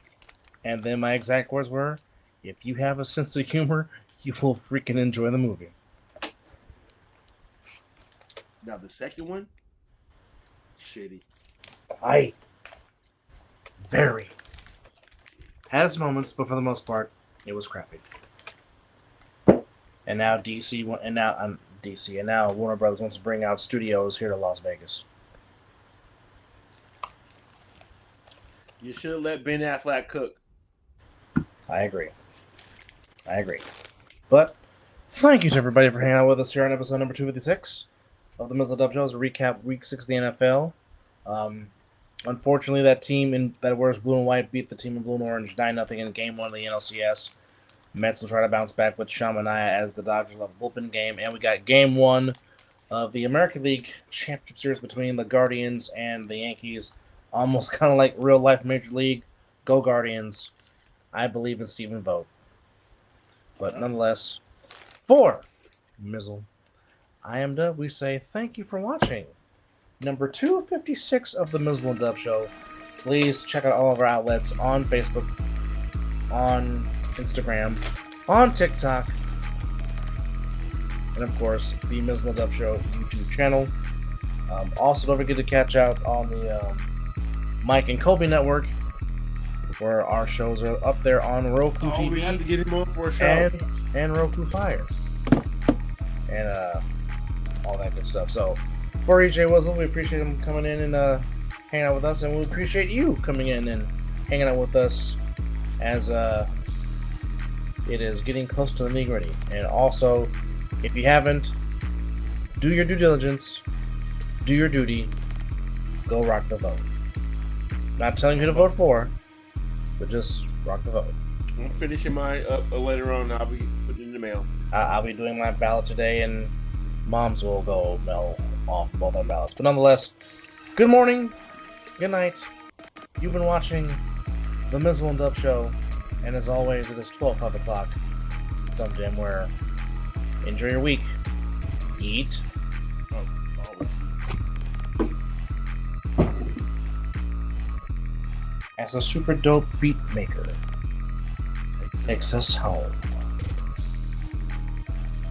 Speaker 2: And then my exact words were, if you have a sense of humor, you will freaking enjoy the movie.
Speaker 3: Now, the second one, shitty.
Speaker 2: Very. Had its moments, but for the most part, it was crappy. And now DC, and now Warner Brothers wants to bring out studios here to Las Vegas.
Speaker 3: You should have let Ben Affleck cook.
Speaker 2: I agree. But thank you to everybody for hanging out with us here on episode number 256 of the Mizzle Dub Show. As a recap Week 6 of the NFL. Unfortunately, that team that wears blue and white beat the team in blue and orange 9-0 in Game 1 of the NLCS. Mets will try to bounce back with Shamanaya as the Dodgers have a bullpen game. And we got Game 1 of the American League Championship Series between the Guardians and the Yankees. Almost kind of like real-life Major League. Go Guardians. I believe in Stephen Vogt. But nonetheless, for Mizzle, I am Dub. We say thank you for watching number 256 of the Mizzle and Dub Show. Please check out all of our outlets on Facebook, on Instagram, on TikTok, and of course, the Mizzle and Dub Show YouTube channel. Also, don't forget to catch out on the Mike and Kobe Network, where our shows are up there on Roku TV.
Speaker 3: We have to get him on for a show.
Speaker 2: And Roku Fire. And all that good stuff. So, for EJ Wizzle, we appreciate him coming in and hanging out with us, and we appreciate you coming in and hanging out with us as it is getting close to the nitty-gritty. And also, if you haven't, do your due diligence, do your duty, go rock the vote. Not telling you who to vote for, but just rock the vote.
Speaker 3: I'm finishing mine up later on. I'll be putting it in the mail.
Speaker 2: I'll be doing my ballot today, and Moms will go mail off both our ballots. But nonetheless, good morning, good night. You've been watching the Mizzle and Dub Show, and as always, it is 12 o'clock. Some jam where enjoy your week. Eat. As a super dope beat maker takes us home.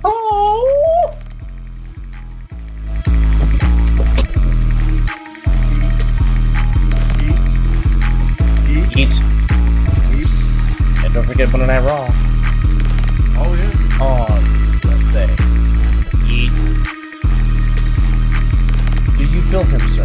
Speaker 2: Oh! Eat. And don't forget Monday Night Raw.
Speaker 3: Oh, yeah.
Speaker 2: On Wednesday. Eat. Do you feel him, sir?